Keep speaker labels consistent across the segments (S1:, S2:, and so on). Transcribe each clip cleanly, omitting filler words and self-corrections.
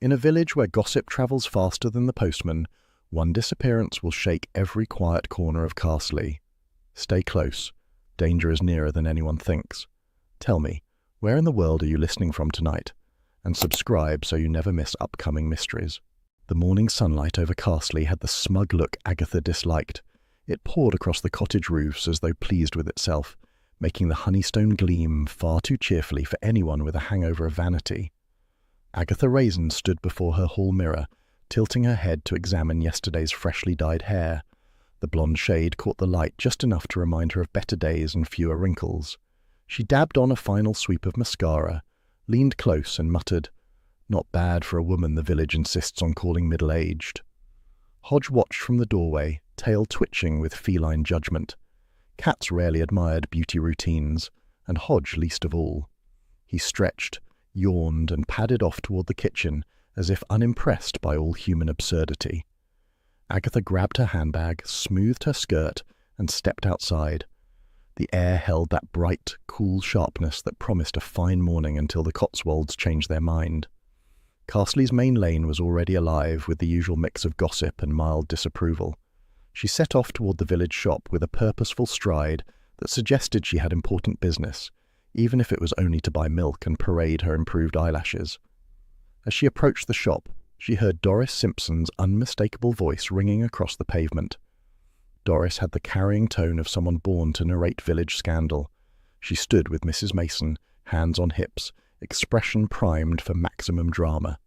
S1: In a village where gossip travels faster than the postman, one disappearance will shake every quiet corner of Castley. Stay close. Danger is nearer than anyone thinks. Tell me, where in the world are you listening from tonight? And subscribe so you never miss upcoming mysteries. The morning sunlight over Castley had the smug look Agatha disliked. It poured across the cottage roofs as though pleased with itself, making the honeystone gleam far too cheerfully for anyone with a hangover of vanity. Agatha Raisin stood before her hall mirror, tilting her head to examine yesterday's freshly dyed hair. The blonde shade caught the light just enough to remind her of better days and fewer wrinkles. She dabbed on a final sweep of mascara, leaned close and muttered, "Not bad for a woman the village insists on calling middle-aged." Hodge watched from the doorway, tail twitching with feline judgment. Cats rarely admired beauty routines, and Hodge least of all. He stretched, yawned, and padded off toward the kitchen, as if unimpressed by all human absurdity. Agatha grabbed her handbag, smoothed her skirt, and stepped outside. The air held that bright, cool sharpness that promised a fine morning until the Cotswolds changed their mind. Castley's main lane was already alive with the usual mix of gossip and mild disapproval. She set off toward the village shop with a purposeful stride that suggested she had important business, even if it was only to buy milk and parade her improved eyelashes. As she approached the shop, she heard Doris Simpson's unmistakable voice ringing across the pavement. Doris had the carrying tone of someone born to narrate village scandal. She stood with Mrs. Mason, hands on hips, expression primed for maximum drama.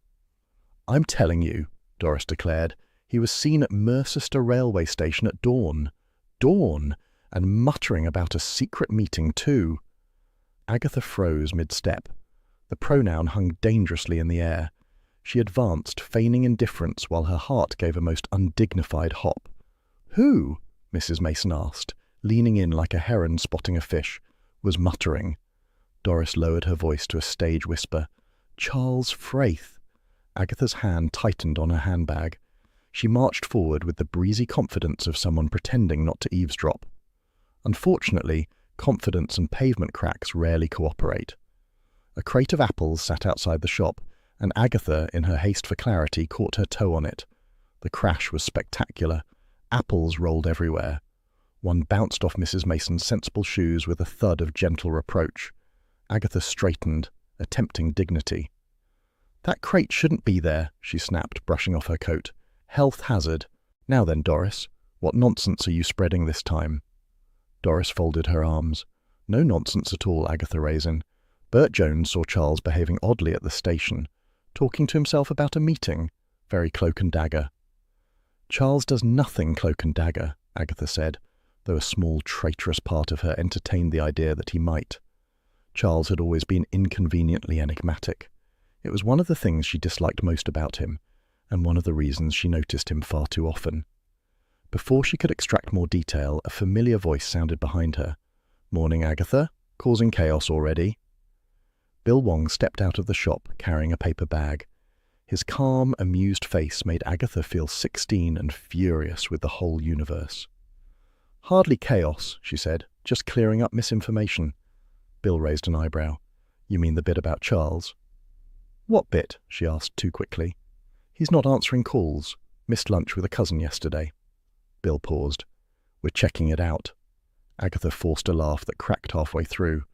S1: "I'm telling you," Doris declared, "he was seen at Mercester railway station at dawn. Dawn! And muttering about a secret meeting too." Agatha froze mid-step. The pronoun hung dangerously in the air. She advanced, feigning indifference while her heart gave a most undignified hop. "Who?" Mrs. Mason asked, leaning in like a heron spotting a fish, was muttering. Doris lowered her voice to a stage whisper. "Charles Fraith." Agatha's hand tightened on her handbag. She marched forward with the breezy confidence of someone pretending not to eavesdrop. Unfortunately, confidence and pavement cracks rarely cooperate. A crate of apples sat outside the shop, and Agatha, in her haste for clarity, caught her toe on it. The crash was spectacular. Apples rolled everywhere. One bounced off Mrs. Mason's sensible shoes with a thud of gentle reproach. Agatha straightened, attempting dignity. "That crate shouldn't be there," she snapped, brushing off her coat. "Health hazard. Now then, Doris, what nonsense are you spreading this time?" Doris folded her arms. "No nonsense at all, Agatha Raisin. Bert Jones saw Charles behaving oddly at the station, talking to himself about a meeting, very cloak and dagger." "Charles does nothing cloak and dagger," Agatha said, though a small traitorous part of her entertained the idea that he might. Charles had always been inconveniently enigmatic. It was one of the things she disliked most about him, and one of the reasons she noticed him far too often. Before she could extract more detail, a familiar voice sounded behind her. "Morning, Agatha. Causing chaos already?" Bill Wong stepped out of the shop, carrying a paper bag. His calm, amused face made Agatha feel 16 and furious with the whole universe. "Hardly chaos," she said, "just clearing up misinformation." Bill raised an eyebrow. "You mean the bit about Charles?" "What bit?" she asked too quickly. "He's not answering calls. Missed lunch with a cousin yesterday." Bill paused. "We're checking it out." Agatha forced a laugh that cracked halfway through.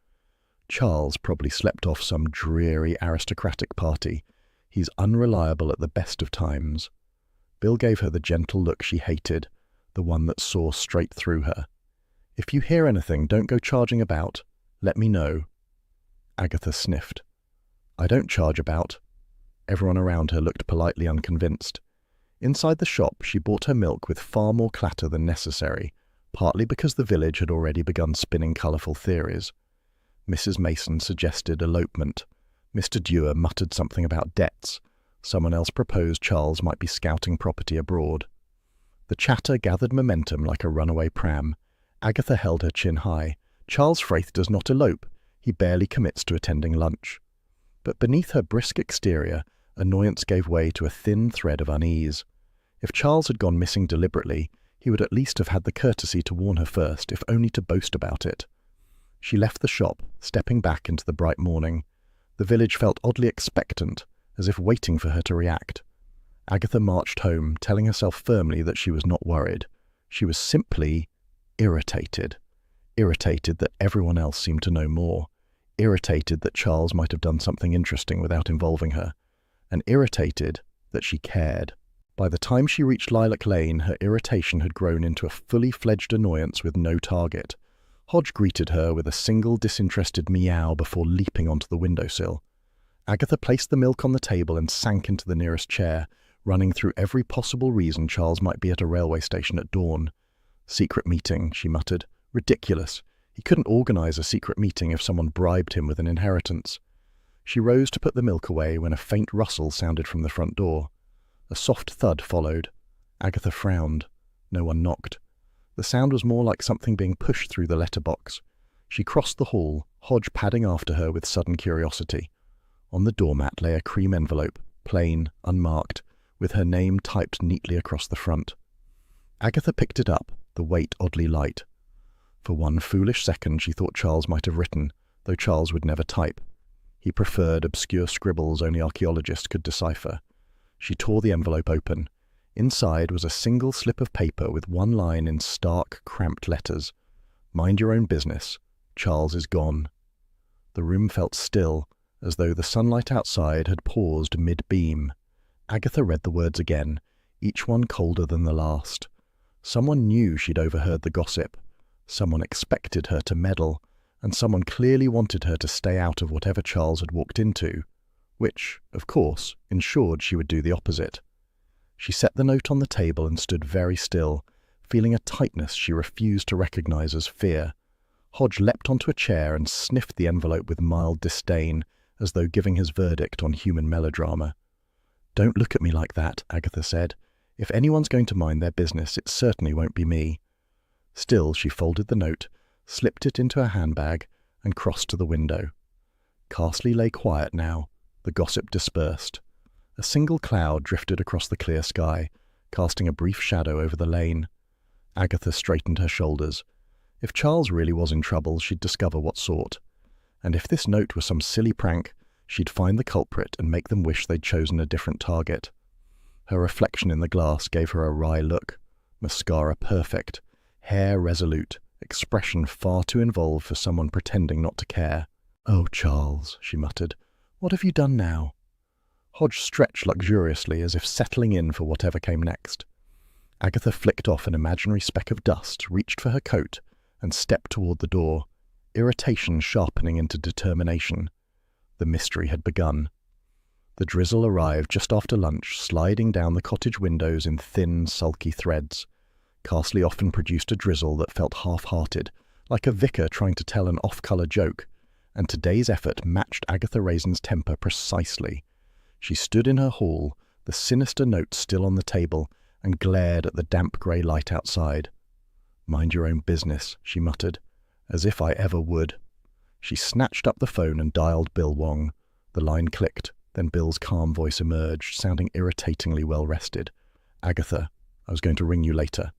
S1: "Charles probably slept off some dreary aristocratic party. He's unreliable at the best of times." Bill gave her the gentle look she hated, the one that saw straight through her. "If you hear anything, don't go charging about. Let me know." Agatha sniffed. "I don't charge about." Everyone around her looked politely unconvinced. Inside the shop, she bought her milk with far more clatter than necessary, partly because the village had already begun spinning colourful theories. Mrs. Mason suggested elopement. Mr. Dewar muttered something about debts. Someone else proposed Charles might be scouting property abroad. The chatter gathered momentum like a runaway pram. Agatha held her chin high. Charles Fraith does not elope. He barely commits to attending lunch. But beneath her brisk exterior, annoyance gave way to a thin thread of unease. If Charles had gone missing deliberately, he would at least have had the courtesy to warn her first, if only to boast about it. She left the shop, stepping back into the bright morning. The village felt oddly expectant, as if waiting for her to react. Agatha marched home, telling herself firmly that she was not worried. She was simply irritated. Irritated that everyone else seemed to know more. Irritated that Charles might have done something interesting without involving her. And irritated that she cared. By the time she reached Lilac Lane, her irritation had grown into a fully fledged annoyance with no target. Hodge greeted her with a single disinterested meow before leaping onto the windowsill. Agatha placed the milk on the table and sank into the nearest chair, running through every possible reason Charles might be at a railway station at dawn. Secret meeting, she muttered. Ridiculous. He couldn't organise a secret meeting if someone bribed him with an inheritance. She rose to put the milk away when a faint rustle sounded from the front door. A soft thud followed. Agatha frowned. No one knocked. The sound was more like something being pushed through the letterbox. She crossed the hall, Hodge padding after her with sudden curiosity. On the doormat lay a cream envelope, plain, unmarked, with her name typed neatly across the front. Agatha picked it up, the weight oddly light. For one foolish second she thought Charles might have written, though Charles would never type. He preferred obscure scribbles only archaeologists could decipher. She tore the envelope open. Inside was a single slip of paper with one line in stark, cramped letters. Mind your own business. Charles is gone. The room felt still, as though the sunlight outside had paused mid-beam. Agatha read the words again, each one colder than the last. Someone knew she'd overheard the gossip. Someone expected her to meddle, and someone clearly wanted her to stay out of whatever Charles had walked into, which, of course, ensured she would do the opposite. She set the note on the table and stood very still, feeling a tightness she refused to recognize as fear. Hodge leapt onto a chair and sniffed the envelope with mild disdain, as though giving his verdict on human melodrama. "Don't look at me like that," Agatha said. "If anyone's going to mind their business, it certainly won't be me." Still, she folded the note, slipped it into her handbag, and crossed to the window. Carsley lay quiet now. The gossip dispersed. A single cloud drifted across the clear sky, casting a brief shadow over the lane. Agatha straightened her shoulders. If Charles really was in trouble, she'd discover what sort. And if this note was some silly prank, she'd find the culprit and make them wish they'd chosen a different target. Her reflection in the glass gave her a wry look. Mascara perfect. Hair resolute. Expression far too involved for someone pretending not to care. "Oh, Charles," she muttered. "What have you done now?" Hodge stretched luxuriously as if settling in for whatever came next. Agatha flicked off an imaginary speck of dust, reached for her coat, and stepped toward the door, irritation sharpening into determination. The mystery had begun. The drizzle arrived just after lunch, sliding down the cottage windows in thin, sulky threads. Carsley often produced a drizzle that felt half-hearted, like a vicar trying to tell an off-colour joke, and today's effort matched Agatha Raisin's temper precisely. She stood in her hall, the sinister note still on the table, and glared at the damp grey light outside. "Mind your own business," she muttered. "As if I ever would." She snatched up the phone and dialed Bill Wong. The line clicked, then Bill's calm voice emerged, sounding irritatingly well-rested. "Agatha, I was going to ring you later."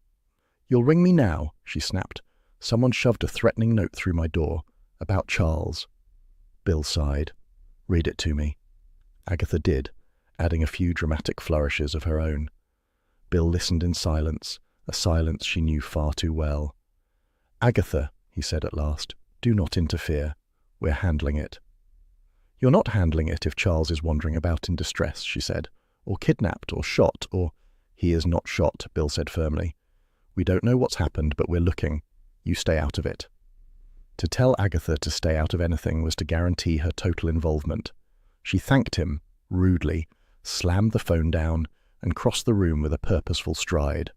S1: "You'll ring me now," she snapped. "Someone shoved a threatening note through my door. About Charles." Bill sighed. "Read it to me." Agatha did, adding a few dramatic flourishes of her own. Bill listened in silence, a silence she knew far too well. "Agatha," he said at last, "do not interfere. We're handling it." "You're not handling it if Charles is wandering about in distress," she said, "or kidnapped, or shot, or—" "He is not shot," Bill said firmly. "We don't know what's happened, but we're looking. You stay out of it." To tell Agatha to stay out of anything was to guarantee her total involvement. She thanked him, rudely, slammed the phone down, and crossed the room with a purposeful stride.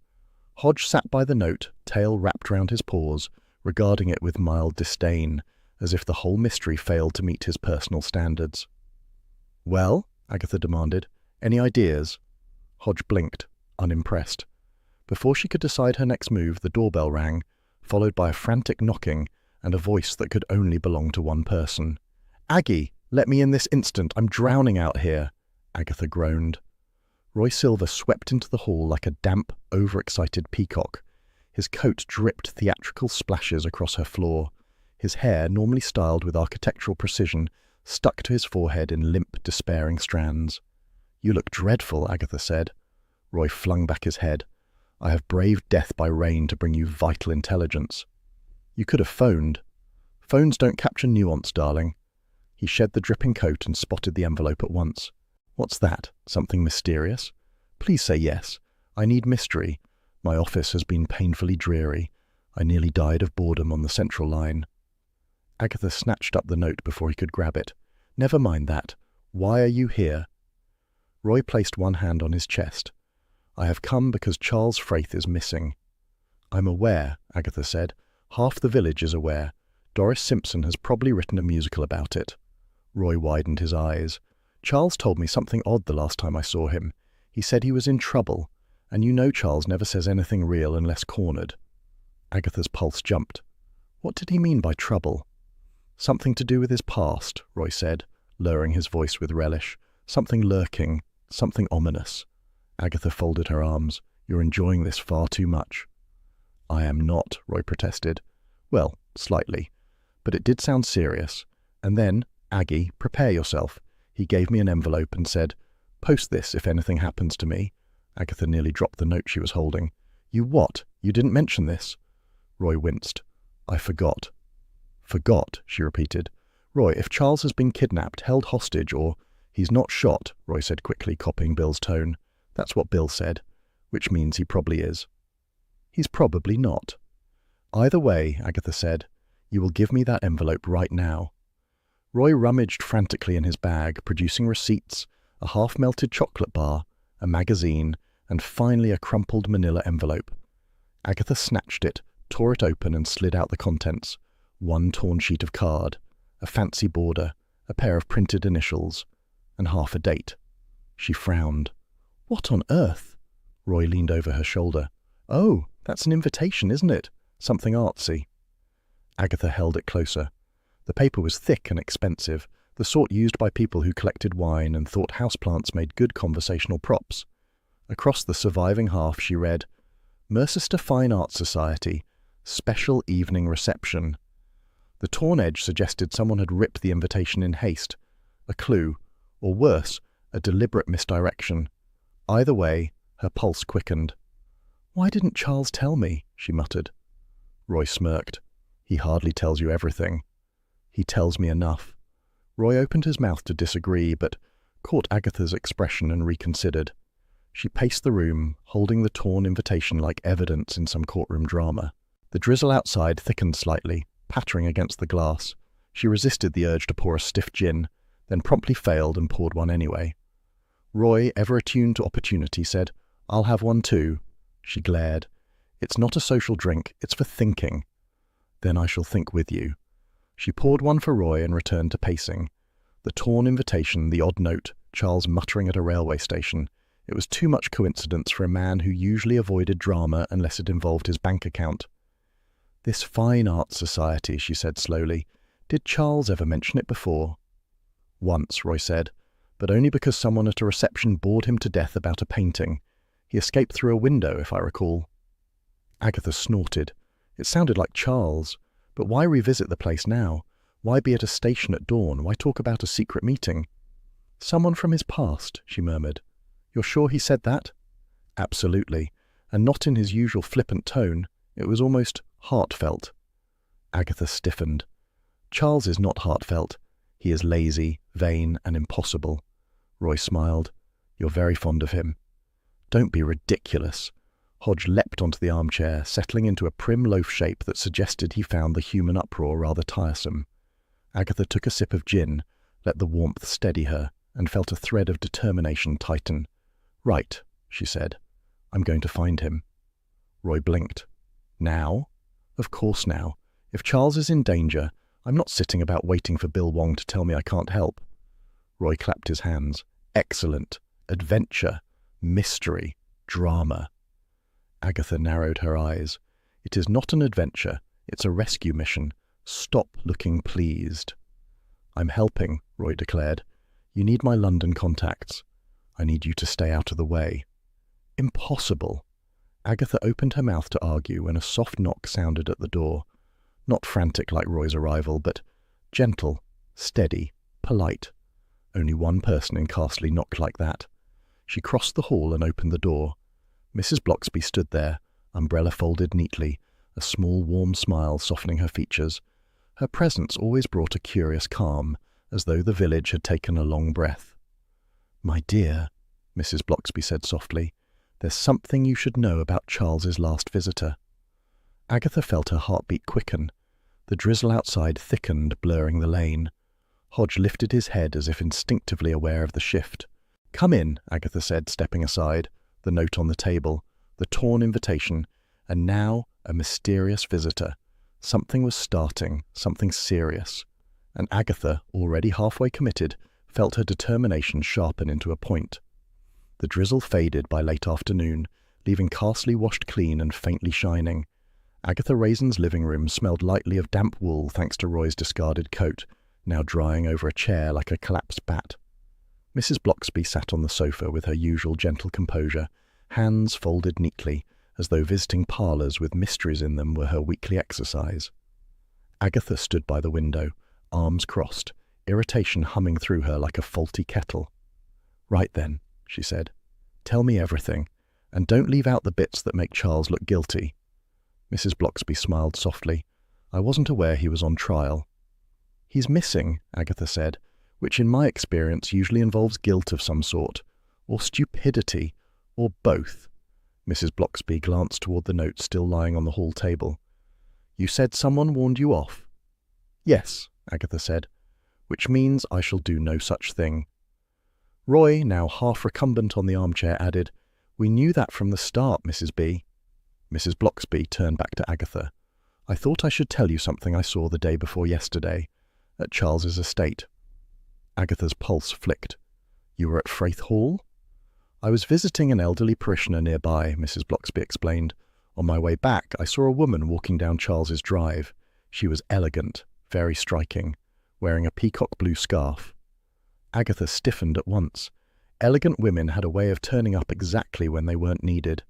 S1: Hodge sat by the note, tail wrapped round his paws, regarding it with mild disdain, as if the whole mystery failed to meet his personal standards. "Well?" Agatha demanded. "Any ideas?" Hodge blinked, unimpressed. Before she could decide her next move, the doorbell rang, followed by a frantic knocking and a voice that could only belong to one person. "Aggie, let me in this instant. I'm drowning out here," Agatha groaned. Roy Silver swept into the hall like a damp, overexcited peacock. His coat dripped theatrical splashes across her floor. His hair, normally styled with architectural precision, stuck to his forehead in limp, despairing strands. You look dreadful, Agatha said. Roy flung back his head. I have braved death by rain to bring you vital intelligence. You could have phoned. Phones don't capture nuance, darling. He shed the dripping coat and spotted the envelope at once. What's that? Something mysterious? Please say yes. I need mystery. My office has been painfully dreary. I nearly died of boredom on the central line. Agatha snatched up the note before he could grab it. Never mind that. Why are you here? Roy placed one hand on his chest. I have come because Charles Fraith is missing. I'm aware, Agatha said. Half the village is aware. Doris Simpson has probably written a musical about it. Roy widened his eyes. Charles told me something odd the last time I saw him. He said he was in trouble, and you know Charles never says anything real unless cornered. Agatha's pulse jumped. What did he mean by trouble? Something to do with his past, Roy said, lowering his voice with relish. Something lurking, something ominous. Agatha folded her arms. You're enjoying this far too much. I am not, Roy protested. Well, slightly. But it did sound serious. And then, Aggie, prepare yourself. He gave me an envelope and said, Post this if anything happens to me. Agatha nearly dropped the note she was holding. You what? You didn't mention this? Roy winced. I forgot. Forgot, she repeated. Roy, if Charles has been kidnapped, held hostage, or... He's not shot, Roy said quickly, copying Bill's tone. That's what Bill said, which means he probably is. He's probably not. Either way, Agatha said, you will give me that envelope right now. Roy rummaged frantically in his bag, producing receipts, a half-melted chocolate bar, a magazine, and finally a crumpled manila envelope. Agatha snatched it, tore it open and slid out the contents. One torn sheet of card, a fancy border, a pair of printed initials, and half a date. She frowned. What on earth? Roy leaned over her shoulder. Oh, that's an invitation, isn't it? Something artsy. Agatha held it closer. The paper was thick and expensive, the sort used by people who collected wine and thought houseplants made good conversational props. Across the surviving half she read, Mercester Fine Arts Society, Special Evening Reception. The torn edge suggested someone had ripped the invitation in haste. A clue, or worse, a deliberate misdirection. Either way, her pulse quickened. Why didn't Charles tell me? She muttered. Roy smirked. He hardly tells you everything. He tells me enough. Roy opened his mouth to disagree, but caught Agatha's expression and reconsidered. She paced the room, holding the torn invitation like evidence in some courtroom drama. The drizzle outside thickened slightly, pattering against the glass. She resisted the urge to pour a stiff gin, then promptly failed and poured one anyway. Roy, ever attuned to opportunity, said, I'll have one too. She glared. It's not a social drink, it's for thinking. Then I shall think with you. She poured one for Roy and returned to pacing. The torn invitation, the odd note, Charles muttering at a railway station. It was too much coincidence for a man who usually avoided drama unless it involved his bank account. This fine arts society, she said slowly. Did Charles ever mention it before? Once, Roy said, but only because someone at a reception bored him to death about a painting. He escaped through a window, if I recall. Agatha snorted. It sounded like Charles. But why revisit the place now? Why be at a station at dawn? Why talk about a secret meeting? Someone from his past, she murmured. You're sure he said that? Absolutely, and not in his usual flippant tone. It was almost heartfelt. Agatha stiffened. Charles is not heartfelt. He is lazy, vain, and impossible. Roy smiled. You're very fond of him. Don't be ridiculous. Hodge leapt onto the armchair, settling into a prim loaf shape that suggested he found the human uproar rather tiresome. Agatha took a sip of gin, let the warmth steady her, and felt a thread of determination tighten. Right, she said. I'm going to find him. Roy blinked. Now? Of course now. If Charles is in danger, I'm not sitting about waiting for Bill Wong to tell me I can't help. Roy clapped his hands. Excellent. Adventure. Mystery. Drama. Agatha narrowed her eyes. It is not an adventure. It's a rescue mission. Stop looking pleased. I'm helping, Roy declared. You need my London contacts. I need you to stay out of the way. Impossible. Agatha opened her mouth to argue when a soft knock sounded at the door. Not frantic like Roy's arrival, but gentle, steady, polite. Only one person in Castley knocked like that. She crossed the hall and opened the door. Mrs. Blocksby stood there, umbrella folded neatly, a small warm smile softening her features. Her presence always brought a curious calm, as though the village had taken a long breath. "My dear," Mrs. Blocksby said softly, "there's something you should know about Charles's last visitor." Agatha felt her heartbeat quicken. The drizzle outside thickened, blurring the lane. Hodge lifted his head as if instinctively aware of the shift. "Come in," Agatha said, stepping aside, the note on the table, the torn invitation, and now a mysterious visitor. Something was starting, something serious, and Agatha, already halfway committed, felt her determination sharpen into a point. The drizzle faded by late afternoon, leaving Carsley washed clean and faintly shining. Agatha Raisin's living room smelled lightly of damp wool thanks to Roy's discarded coat, now drying over a chair like a collapsed bat. Mrs. Blocksby sat on the sofa with her usual gentle composure, hands folded neatly, as though visiting parlours with mysteries in them were her weekly exercise. Agatha stood by the window, arms crossed, irritation humming through her like a faulty kettle. "Right then," she said. "Tell me everything, and don't leave out the bits that make Charles look guilty." Mrs. Blocksby smiled softly. "I wasn't aware he was on trial." "He's missing," Agatha said, "which in my experience usually involves guilt of some sort, or stupidity, or both." Mrs. Blocksby glanced toward the note still lying on the hall table. "You said someone warned you off?" "Yes," Agatha said, "which means I shall do no such thing." Roy, now half recumbent on the armchair, added, "We knew that from the start, Mrs. B." Mrs. Blocksby turned back to Agatha. "I thought I should tell you something I saw the day before yesterday, at Charles's estate." Agatha's pulse flicked. "You were at Fraith Hall?" "I was visiting an elderly parishioner nearby," Mrs. Blocksby explained. "On my way back, I saw a woman walking down Charles's drive. She was elegant, very striking, wearing a peacock blue scarf." Agatha stiffened at once. Elegant women had a way of turning up exactly when they weren't needed.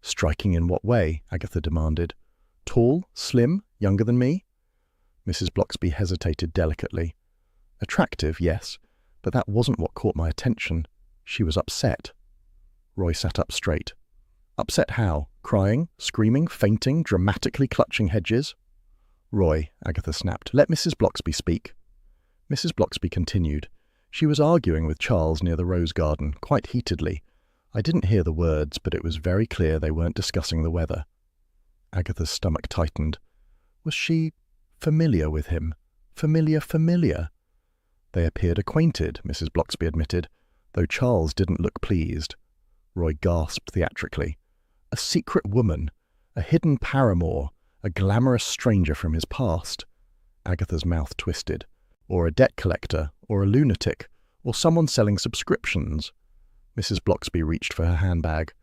S1: "Striking in what way?" Agatha demanded. "Tall, slim, younger than me?" Mrs. Blocksby hesitated delicately. "Attractive, yes, but that wasn't what caught my attention. She was upset." Roy sat up straight. "Upset how? Crying, screaming, fainting, dramatically clutching hedges?" "Roy," Agatha snapped, "let Mrs. Blocksby speak." Mrs. Blocksby continued. "She was arguing with Charles near the rose garden, quite heatedly. I didn't hear the words, but it was very clear they weren't discussing the weather." Agatha's stomach tightened. Was she familiar with him? Familiar? "They appeared acquainted," Mrs. Blocksby admitted, though Charles didn't look pleased. Roy gasped theatrically. A secret woman, a hidden paramour, a glamorous stranger from his past. Agatha's mouth twisted. Or a debt collector, or a lunatic, or someone selling subscriptions. Mrs. Blocksby reached for her handbag.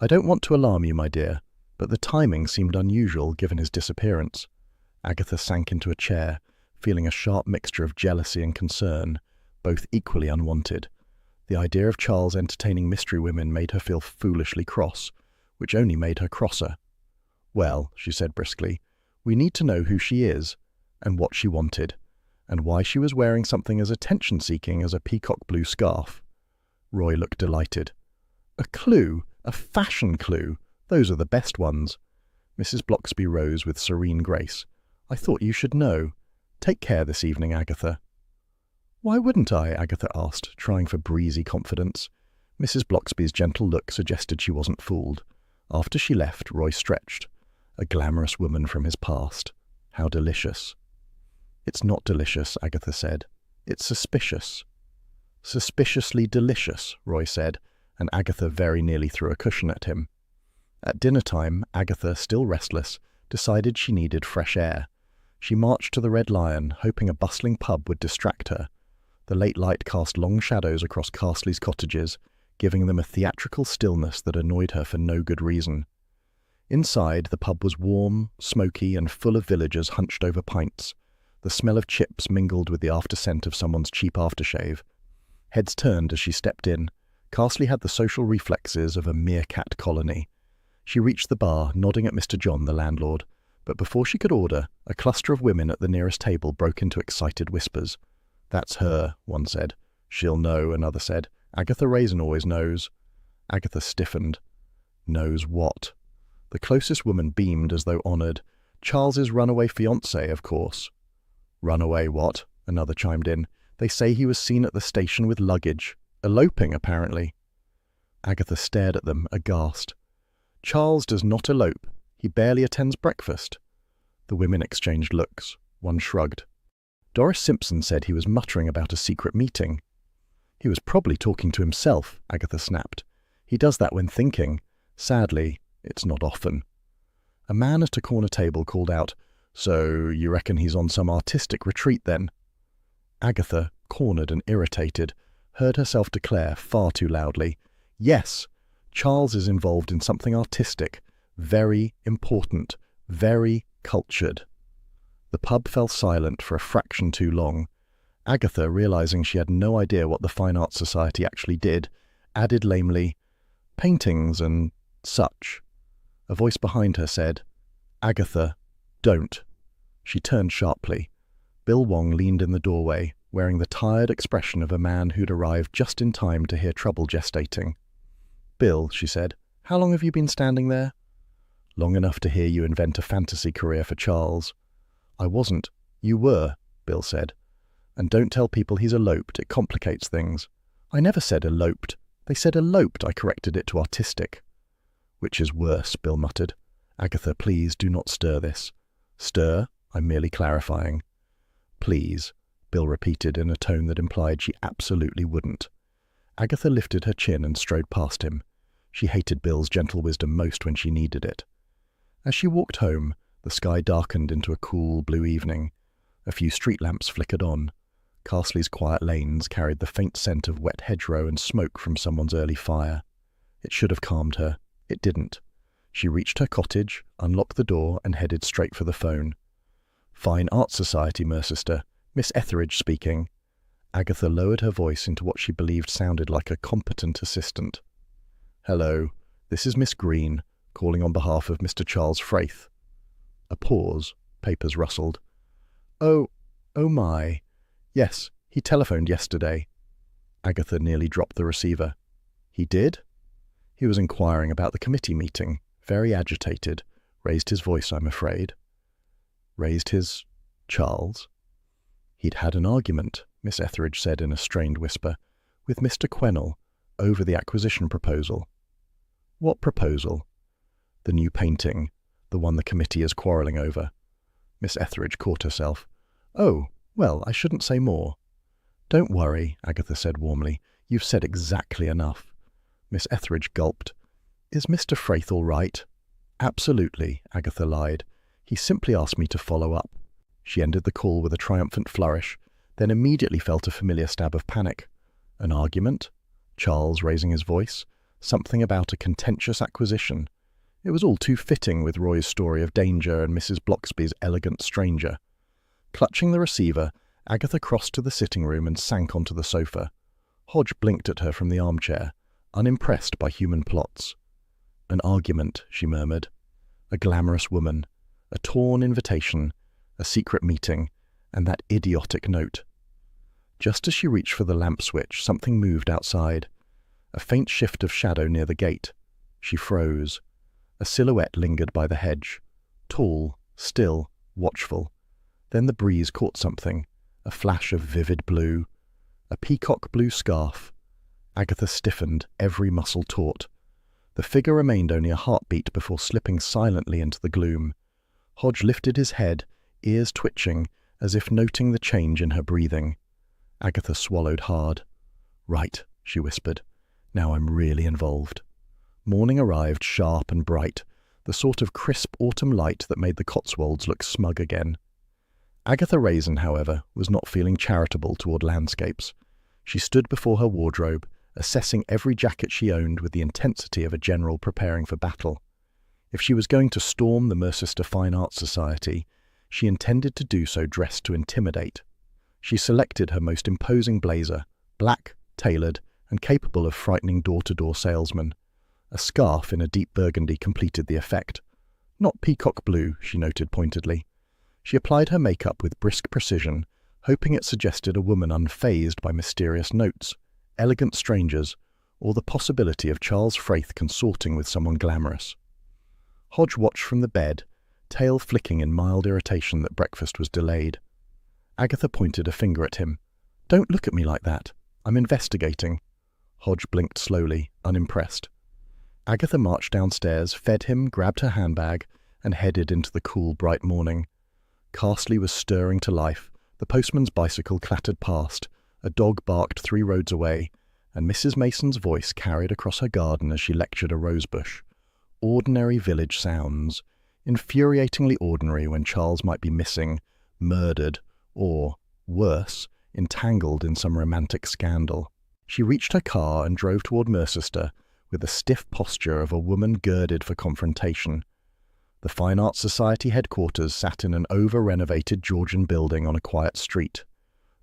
S1: "I don't want to alarm you, my dear, but the timing seemed unusual given his disappearance." Agatha sank into a chair, feeling a sharp mixture of jealousy and concern, both equally unwanted. The idea of Charles entertaining mystery women made her feel foolishly cross, which only made her crosser. "Well," she said briskly, "we need to know who she is, and what she wanted, and why she was wearing something as attention-seeking as a peacock blue scarf." Roy looked delighted. "A clue, a fashion clue, those are the best ones." Mrs. Blocksby rose with serene grace. "I thought you should know. Take care this evening, Agatha." "Why wouldn't I?" Agatha asked, trying for breezy confidence. Mrs. Blocksby's gentle look suggested she wasn't fooled. After she left, Roy stretched. A glamorous woman from his past. How delicious. "It's not delicious," Agatha said. "It's suspicious." "Suspiciously delicious," Roy said, and Agatha very nearly threw a cushion at him. At dinner time, Agatha, still restless, decided she needed fresh air. She marched to the Red Lion, hoping a bustling pub would distract her. The late light cast long shadows across Carsley's cottages, giving them a theatrical stillness that annoyed her for no good reason. Inside, the pub was warm, smoky, and full of villagers hunched over pints. The smell of chips mingled with the after-scent of someone's cheap aftershave. Heads turned as she stepped in. Carsley had the social reflexes of a meerkat colony. She reached the bar, nodding at Mr. John, the landlord. But before she could order, a cluster of women at the nearest table broke into excited whispers. "That's her," one said. "She'll know," another said. Agatha Raisin always knows. Agatha stiffened. Knows what? The closest woman beamed as though honoured. Charles's runaway fiancé, of course. Runaway what? Another chimed in. They say he was seen at the station with luggage. Eloping, apparently. Agatha stared at them, aghast. Charles does not elope. He barely attends breakfast. The women exchanged looks. One shrugged. Doris Simpson said he was muttering about a secret meeting. He was probably talking to himself, Agatha snapped. He does that when thinking. Sadly, it's not often. A man at a corner table called out, "So you reckon he's on some artistic retreat then?" Agatha, cornered and irritated, heard herself declare far too loudly, "Yes, Charles is involved in something artistic, very important, very cultured." The pub fell silent for a fraction too long. Agatha, realizing she had no idea what the Fine Arts Society actually did, added lamely, "Paintings and such." A voice behind her said, "Agatha, don't." She turned sharply. Bill Wong leaned in the doorway, wearing the tired expression of a man who'd arrived just in time to hear trouble gestating. "Bill," she said, "how long have you been standing there?" "Long enough to hear you invent a fantasy career for Charles." "I wasn't. You were," Bill said. "And don't tell people he's eloped, it complicates things." "I never said eloped. They said eloped," I corrected it to artistic. "Which is worse," Bill muttered. "Agatha, please do not stir this." "Stir? I'm merely clarifying." "Please," Bill repeated in a tone that implied she absolutely wouldn't. Agatha lifted her chin and strode past him. She hated Bill's gentle wisdom most when she needed it. As she walked home, the sky darkened into a cool blue evening. A few street lamps flickered on. Carsley's quiet lanes carried the faint scent of wet hedgerow and smoke from someone's early fire. It should have calmed her. It didn't. She reached her cottage, unlocked the door, and headed straight for the phone. "Fine Arts Society, Mercester. Miss Etheridge speaking." Agatha lowered her voice into what she believed sounded like a competent assistant. "Hello, this is Miss Green, calling on behalf of Mr. Charles Fraith." A pause. Papers rustled. Oh my. Yes, he telephoned yesterday." Agatha nearly dropped the receiver. "He did?" "He was inquiring about the committee meeting, very agitated. Raised his voice, I'm afraid." "Raised his... Charles?" "He'd had an argument," Miss Etheridge said in a strained whisper, "with Mr. Quennell over the acquisition proposal." "What proposal?" "The new painting, the one the committee is quarrelling over." Miss Etheridge caught herself. "Oh, well, I shouldn't say more." "Don't worry," Agatha said warmly. "You've said exactly enough." Miss Etheridge gulped. "Is Mr. Fraith all right?" "Absolutely," Agatha lied. "He simply asked me to follow up." She ended the call with a triumphant flourish, then immediately felt a familiar stab of panic. An argument? Charles raising his voice? Something about a contentious acquisition? It was all too fitting with Roy's story of danger and Mrs. Bloxby's elegant stranger. Clutching the receiver, Agatha crossed to the sitting room and sank onto the sofa. Hodge blinked at her from the armchair, unimpressed by human plots. "An argument," she murmured. "A glamorous woman. A torn invitation. A secret meeting. And that idiotic note." Just as she reached for the lamp switch, something moved outside. A faint shift of shadow near the gate. She froze. A silhouette lingered by the hedge. Tall, still, watchful. Then the breeze caught something. A flash of vivid blue. A peacock blue scarf. Agatha stiffened, every muscle taut. The figure remained only a heartbeat before slipping silently into the gloom. Hodge lifted his head, ears twitching, as if noting the change in her breathing. Agatha swallowed hard. "Right," she whispered. "Now I'm really involved." Morning arrived sharp and bright, the sort of crisp autumn light that made the Cotswolds look smug again. Agatha Raisin, however, was not feeling charitable toward landscapes. She stood before her wardrobe, assessing every jacket she owned with the intensity of a general preparing for battle. If she was going to storm the Mercester Fine Arts Society, she intended to do so dressed to intimidate. She selected her most imposing blazer, black, tailored, and capable of frightening door-to-door salesmen. A scarf in a deep burgundy completed the effect. Not peacock blue, she noted pointedly. She applied her makeup with brisk precision, hoping it suggested a woman unfazed by mysterious notes. elegant strangers, or the possibility of Charles Fraith consorting with someone glamorous. Hodge watched from the bed, tail flicking in mild irritation that breakfast was delayed. Agatha pointed a finger at him. "Don't look at me like that. I'm investigating." Hodge blinked slowly, unimpressed. Agatha marched downstairs, fed him, grabbed her handbag, and headed into the cool, bright morning. Carsley was stirring to life. The postman's bicycle clattered past, a dog barked 3 roads away, and Mrs. Mason's voice carried across her garden as she lectured a rosebush. Ordinary village sounds, infuriatingly ordinary when Charles might be missing, murdered, or, worse, entangled in some romantic scandal. She reached her car and drove toward Mercester with the stiff posture of a woman girded for confrontation. The Fine Arts Society headquarters sat in an over-renovated Georgian building on a quiet street.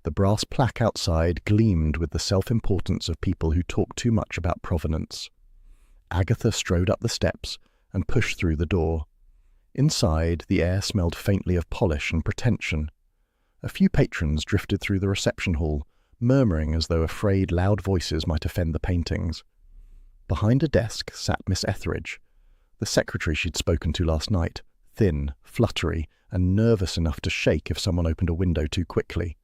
S1: The brass plaque outside gleamed with the self-importance of people who talk too much about provenance. Agatha strode up the steps and pushed through the door. Inside, the air smelled faintly of polish and pretension. A few patrons drifted through the reception hall, murmuring as though afraid loud voices might offend the paintings. Behind a desk sat Miss Etheridge, the secretary she'd spoken to last night, thin, fluttery, and nervous enough to shake if someone opened a window too quickly.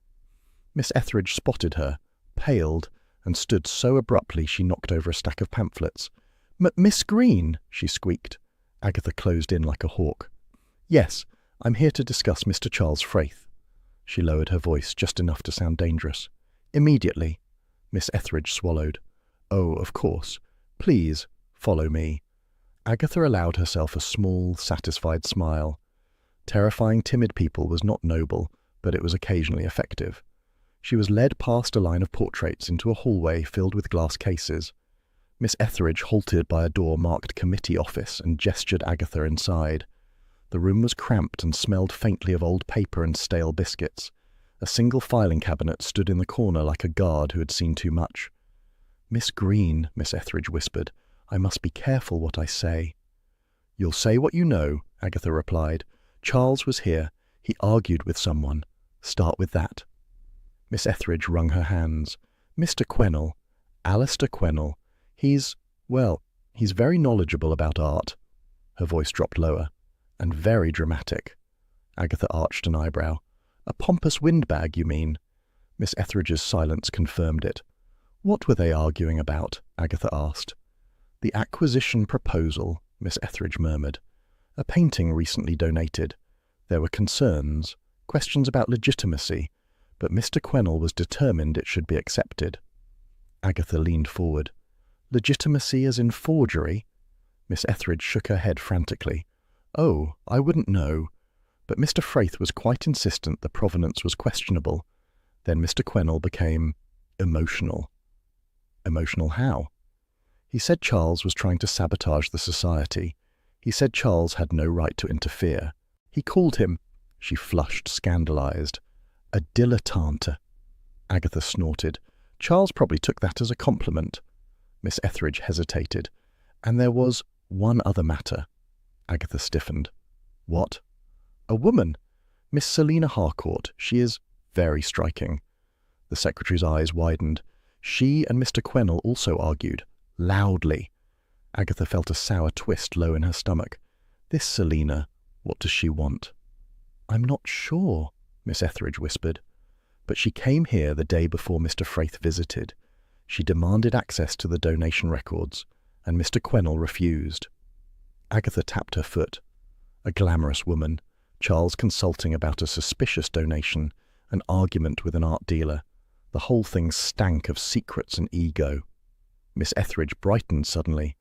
S1: Miss Etheridge spotted her, paled, and stood so abruptly she knocked over a stack of pamphlets. "Miss Green," she squeaked. Agatha closed in like a hawk. "Yes, I'm here to discuss Mr. Charles Fraith." She lowered her voice just enough to sound dangerous. "Immediately." Miss Etheridge swallowed. "Oh, of course. Please, follow me." Agatha allowed herself a small, satisfied smile. Terrifying timid people was not noble, but it was occasionally effective. She was led past a line of portraits into a hallway filled with glass cases. Miss Etheridge halted by a door marked Committee Office and gestured Agatha inside. The room was cramped and smelled faintly of old paper and stale biscuits. A single filing cabinet stood in the corner like a guard who had seen too much. "Miss Green," Miss Etheridge whispered, "I must be careful what I say." "You'll say what you know," Agatha replied. "Charles was here. He argued with someone. Start with that." Miss Etheridge wrung her hands. "Mr. Quennell, Alistair Quennell, he's very knowledgeable about art." Her voice dropped lower. "And very dramatic." Agatha arched an eyebrow. "A pompous windbag, you mean?" Miss Etheridge's silence confirmed it. "What were they arguing about?" Agatha asked. "The acquisition proposal," Miss Etheridge murmured. "A painting recently donated. There were concerns, questions about legitimacy, but Mr. Quennell was determined it should be accepted." Agatha leaned forward. "Legitimacy as in forgery?" Miss Etheridge shook her head frantically. "Oh, I wouldn't know. But Mr. Fraith was quite insistent the provenance was questionable. Then Mr. Quennell became emotional." "Emotional how?" "He said Charles was trying to sabotage the society. He said Charles had no right to interfere. He called him," she flushed, scandalized, "a dilettante." Agatha snorted. "Charles probably took that as a compliment." Miss Etheridge hesitated. "And there was one other matter." Agatha stiffened. "What?" "A woman. Miss Selina Harcourt. She is very striking." The secretary's eyes widened. "She and Mr. Quennell also argued. Loudly." Agatha felt a sour twist low in her stomach. "This Selina, what does she want?" "I'm not sure," Miss Etheridge whispered. "But she came here the day before Mr. Fraith visited. She demanded access to the donation records, and Mr. Quennell refused." Agatha tapped her foot. A glamorous woman, Charles consulting about a suspicious donation, an argument with an art dealer. The whole thing stank of secrets and ego. Miss Etheridge brightened suddenly.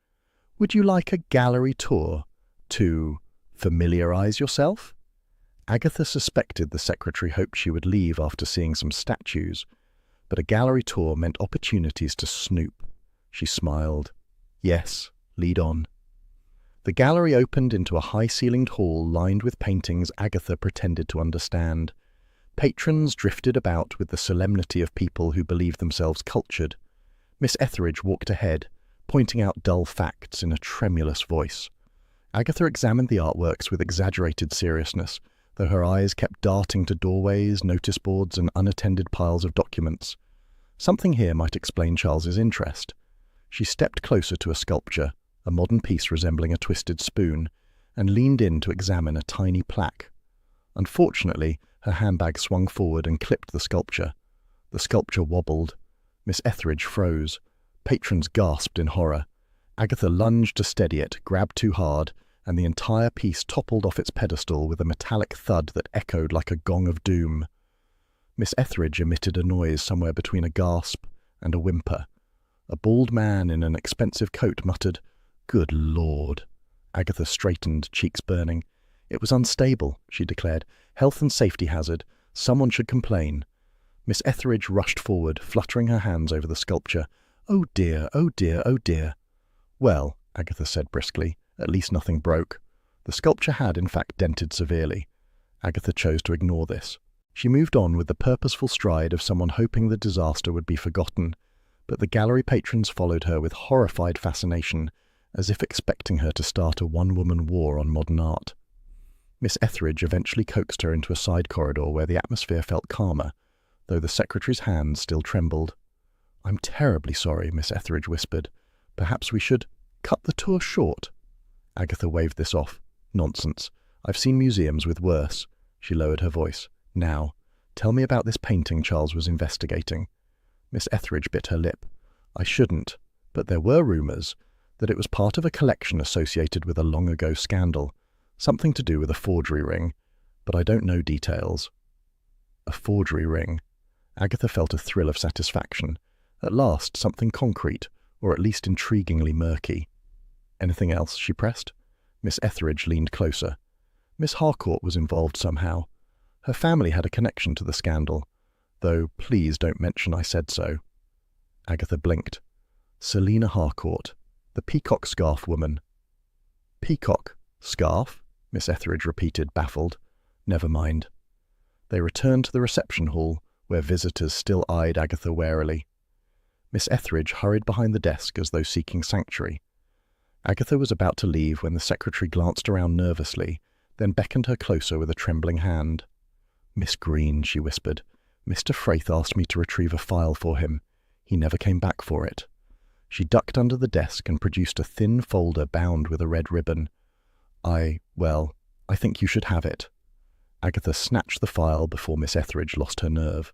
S1: "Would you like a gallery tour? To familiarize yourself?" Agatha suspected the secretary hoped she would leave after seeing some statues, but a gallery tour meant opportunities to snoop. She smiled. "Yes, lead on." The gallery opened into a high-ceilinged hall lined with paintings Agatha pretended to understand. Patrons drifted about with the solemnity of people who believed themselves cultured. Miss Etheridge walked ahead, pointing out dull facts in a tremulous voice. Agatha examined the artworks with exaggerated seriousness, though her eyes kept darting to doorways, notice boards, and unattended piles of documents. Something here might explain Charles's interest. She stepped closer to a sculpture, a modern piece resembling a twisted spoon, and leaned in to examine a tiny plaque. Unfortunately, her handbag swung forward and clipped the sculpture. The sculpture wobbled. Miss Etheridge froze. Patrons gasped in horror. Agatha lunged to steady it, grabbed too hard, and the entire piece toppled off its pedestal with a metallic thud that echoed like a gong of doom. Miss Etheridge emitted a noise somewhere between a gasp and a whimper. A bald man in an expensive coat muttered, "Good Lord." Agatha straightened, cheeks burning. "It was unstable," she declared. "Health and safety hazard. Someone should complain." Miss Etheridge rushed forward, fluttering her hands over the sculpture. "Oh dear, oh dear, oh dear." "Well," Agatha said briskly, "at least nothing broke." The sculpture had, in fact, dented severely. Agatha chose to ignore this. She moved on with the purposeful stride of someone hoping the disaster would be forgotten, but the gallery patrons followed her with horrified fascination, as if expecting her to start a one-woman war on modern art. Miss Etheridge eventually coaxed her into a side corridor where the atmosphere felt calmer, though the secretary's hands still trembled. "I'm terribly sorry," Miss Etheridge whispered. "Perhaps we should cut the tour short." Agatha waved this off. "Nonsense. I've seen museums with worse." She lowered her voice. "Now, tell me about this painting Charles was investigating." Miss Etheridge bit her lip. "I shouldn't, but there were rumours that it was part of a collection associated with a long-ago scandal, something to do with a forgery ring, but I don't know details." A forgery ring. Agatha felt a thrill of satisfaction. At last, something concrete, or at least intriguingly murky. "Anything else?" she pressed. Miss Etheridge leaned closer. "Miss Harcourt was involved somehow. Her family had a connection to the scandal, though please don't mention I said so." Agatha blinked. "Selina Harcourt, the peacock scarf woman." "Peacock scarf?" Miss Etheridge repeated, baffled. "Never mind." They returned to the reception hall, where visitors still eyed Agatha warily. Miss Etheridge hurried behind the desk as though seeking sanctuary. Agatha was about to leave when the secretary glanced around nervously, then beckoned her closer with a trembling hand. "Miss Green," she whispered, "Mr. Fraith asked me to retrieve a file for him. He never came back for it." She ducked under the desk and produced a thin folder bound with a red ribbon. I think you should have it." Agatha snatched the file before Miss Etheridge lost her nerve.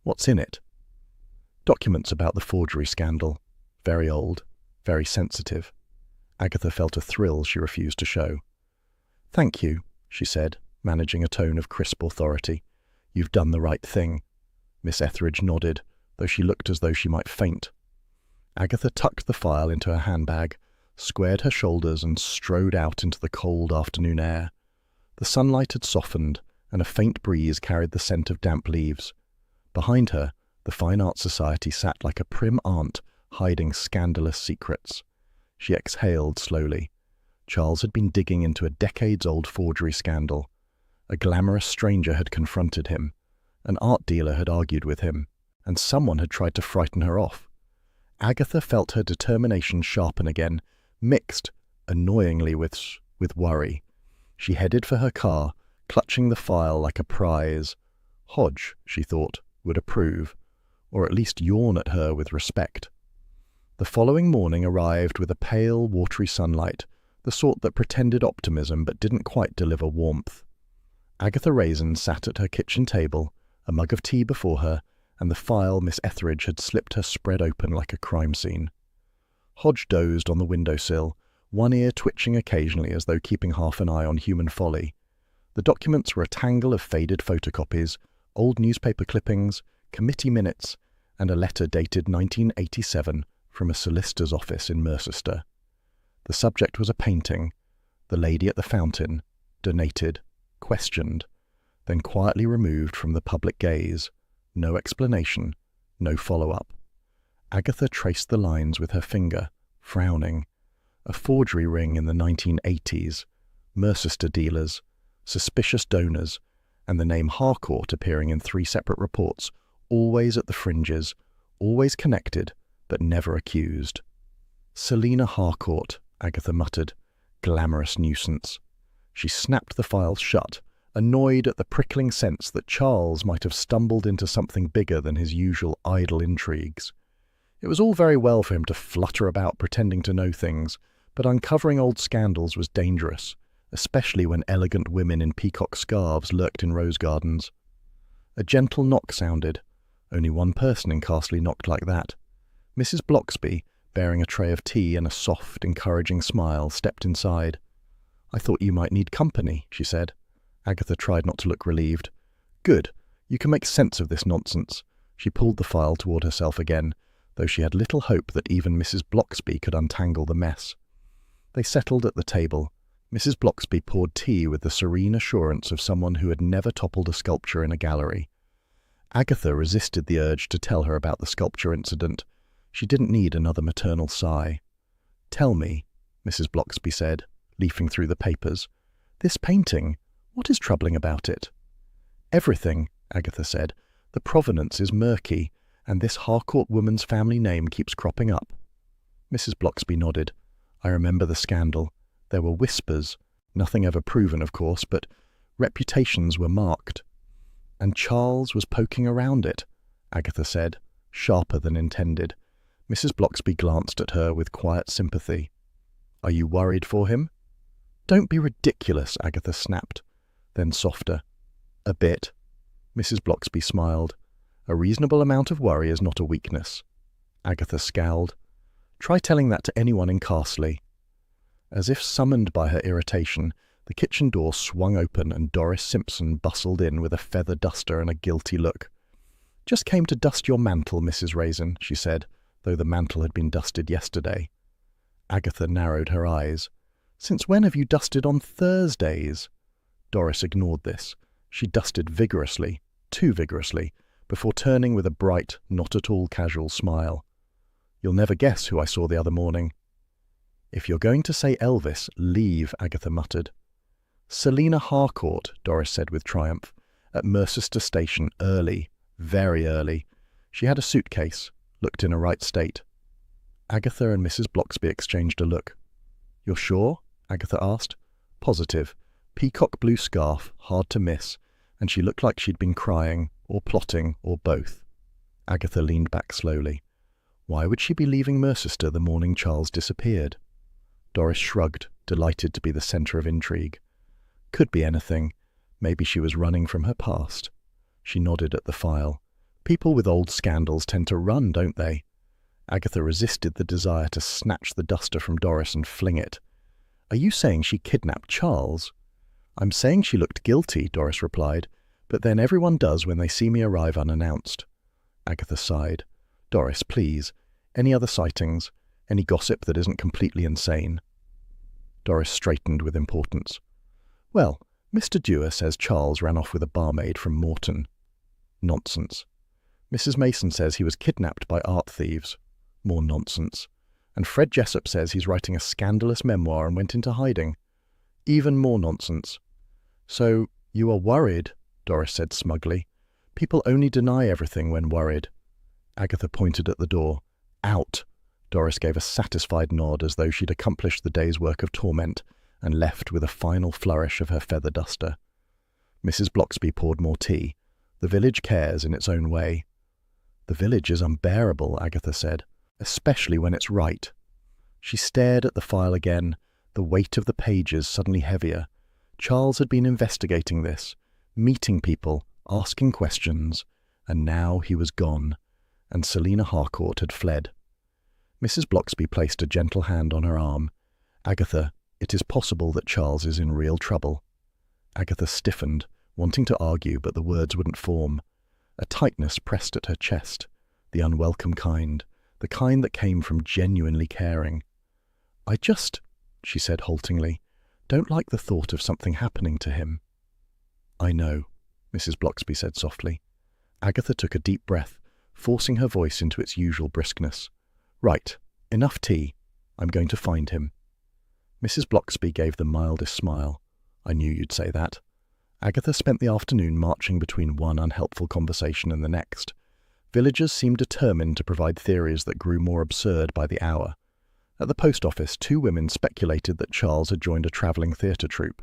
S1: "What's in it?" "Documents about the forgery scandal. Very old, very sensitive." Agatha felt a thrill she refused to show. "Thank you," she said, managing a tone of crisp authority. "You've done the right thing." Miss Etheridge nodded, though she looked as though she might faint. Agatha tucked the file into her handbag, squared her shoulders, and strode out into the cold afternoon air. The sunlight had softened, and a faint breeze carried the scent of damp leaves. Behind her, the Fine Arts Society sat like a prim aunt hiding scandalous secrets. She exhaled slowly. Charles had been digging into a decades-old forgery scandal. A glamorous stranger had confronted him. An art dealer had argued with him, and someone had tried to frighten her off. Agatha felt her determination sharpen again, mixed, annoyingly, with worry. She headed for her car, clutching the file like a prize. Hodge, she thought, would approve, or at least yawn at her with respect. The following morning arrived with a pale, watery sunlight, the sort that pretended optimism but didn't quite deliver warmth. Agatha Raisin sat at her kitchen table, a mug of tea before her, and the file Miss Etheridge had slipped her spread open like a crime scene. Hodge dozed on the windowsill, one ear twitching occasionally as though keeping half an eye on human folly. The documents were a tangle of faded photocopies, old newspaper clippings, committee minutes, and a letter dated 1987 from a solicitor's office in Mercester. The subject was a painting, the lady at the fountain, donated, questioned, then quietly removed from the public gaze. No explanation, no follow-up. Agatha traced the lines with her finger, frowning. A forgery ring in the 1980s, Mercester dealers, suspicious donors, and the name Harcourt appearing in 3 separate reports, always at the fringes, always connected, but never accused. "Selina Harcourt," Agatha muttered. "Glamorous nuisance." She snapped the file shut annoyed at the prickling sense that Charles might have stumbled into something bigger than his usual idle intrigues. It was all very well for him to flutter about pretending to know things, but uncovering old scandals was dangerous, especially when elegant women in peacock scarves lurked in rose gardens. A gentle knock sounded. Only one person in Carsley knocked like that. Mrs. Blocksby, bearing a tray of tea and a soft, encouraging smile, stepped inside. "I thought you might need company," she said. Agatha tried not to look relieved. "Good. You can make sense of this nonsense." She pulled the file toward herself again, though she had little hope that even Mrs. Blocksby could untangle the mess. They settled at the table. Mrs. Blocksby poured tea with the serene assurance of someone who had never toppled a sculpture in a gallery. Agatha resisted the urge to tell her about the sculpture incident. She didn't need another maternal sigh. "Tell me," Mrs. Blocksby said, leafing through the papers. "This painting, what is troubling about it?" "Everything," Agatha said. "The provenance is murky, and this Harcourt woman's family name keeps cropping up." Mrs. Blocksby nodded. "I remember the scandal. There were whispers, nothing ever proven, of course, but reputations were marked. And Charles was poking around it," Agatha said, sharper than intended. Mrs. Blocksby glanced at her with quiet sympathy. "Are you worried for him?" "Don't be ridiculous," Agatha snapped. Then softer. "A bit." Mrs. Blocksby smiled. "A reasonable amount of worry is not a weakness." Agatha scowled. "Try telling that to anyone in Carsley." As if summoned by her irritation, the kitchen door swung open and Doris Simpson bustled in with a feather duster and a guilty look. "Just came to dust your mantle, Mrs. Raisin," she said, though the mantle had been dusted yesterday. Agatha narrowed her eyes. "Since when have you dusted on Thursdays?" Doris ignored this. She dusted vigorously, too vigorously, before turning with a bright, not at all casual smile. "You'll never guess who I saw the other morning." "If you're going to say Elvis, leave," Agatha muttered. "Selina Harcourt," Doris said with triumph, "at Mercester Station, early, very early. She had a suitcase, looked in a right state." Agatha and Mrs. Blocksby exchanged a look. "You're sure?" Agatha asked. "Positive. Peacock blue scarf, hard to miss, and she looked like she'd been crying, or plotting, or both." Agatha leaned back slowly. "Why would she be leaving Mercester the morning Charles disappeared?" Doris shrugged, delighted to be the centre of intrigue. "Could be anything. Maybe she was running from her past." She nodded at the file. "People with old scandals tend to run, don't they?" Agatha resisted the desire to snatch the duster from Doris and fling it. "Are you saying she kidnapped Charles?" "I'm saying she looked guilty," Doris replied, "but then everyone does when they see me arrive unannounced." Agatha sighed. "Doris, please. Any other sightings? Any gossip that isn't completely insane?" Doris straightened with importance. "Well, Mr. Dewar says Charles ran off with a barmaid from Morton." "Nonsense." "Mrs. Mason says he was kidnapped by art thieves." "More nonsense." "And Fred Jessup says he's writing a scandalous memoir and went into hiding." "Even more nonsense." "So, you are worried," Doris said smugly. "People only deny everything when worried." Agatha pointed at the door. "Out!" Doris gave a satisfied nod as though she'd accomplished the day's work of torment, and left with a final flourish of her feather duster. Mrs. Blocksby poured more tea. The village cares in its own way. "The village is unbearable," Agatha said, "especially when it's right." She stared at the file again, the weight of the pages suddenly heavier. Charles had been investigating this, meeting people, asking questions, and now he was gone, and Selina Harcourt had fled. Mrs. Blocksby placed a gentle hand on her arm. "Agatha, it is possible that Charles is in real trouble." Agatha stiffened, wanting to argue, but the words wouldn't form. A tightness pressed at her chest, the unwelcome kind, the kind that came from genuinely caring. "I just," she said haltingly, "don't like the thought of something happening to him." "I know," Mrs. Blocksby said softly. Agatha took a deep breath, forcing her voice into its usual briskness. "Right, enough tea. I'm going to find him." Mrs. Blocksby gave the mildest smile. "I knew you'd say that." Agatha spent the afternoon marching between one unhelpful conversation and the next. Villagers seemed determined to provide theories that grew more absurd by the hour. At the post office, 2 women speculated that Charles had joined a travelling theatre troupe.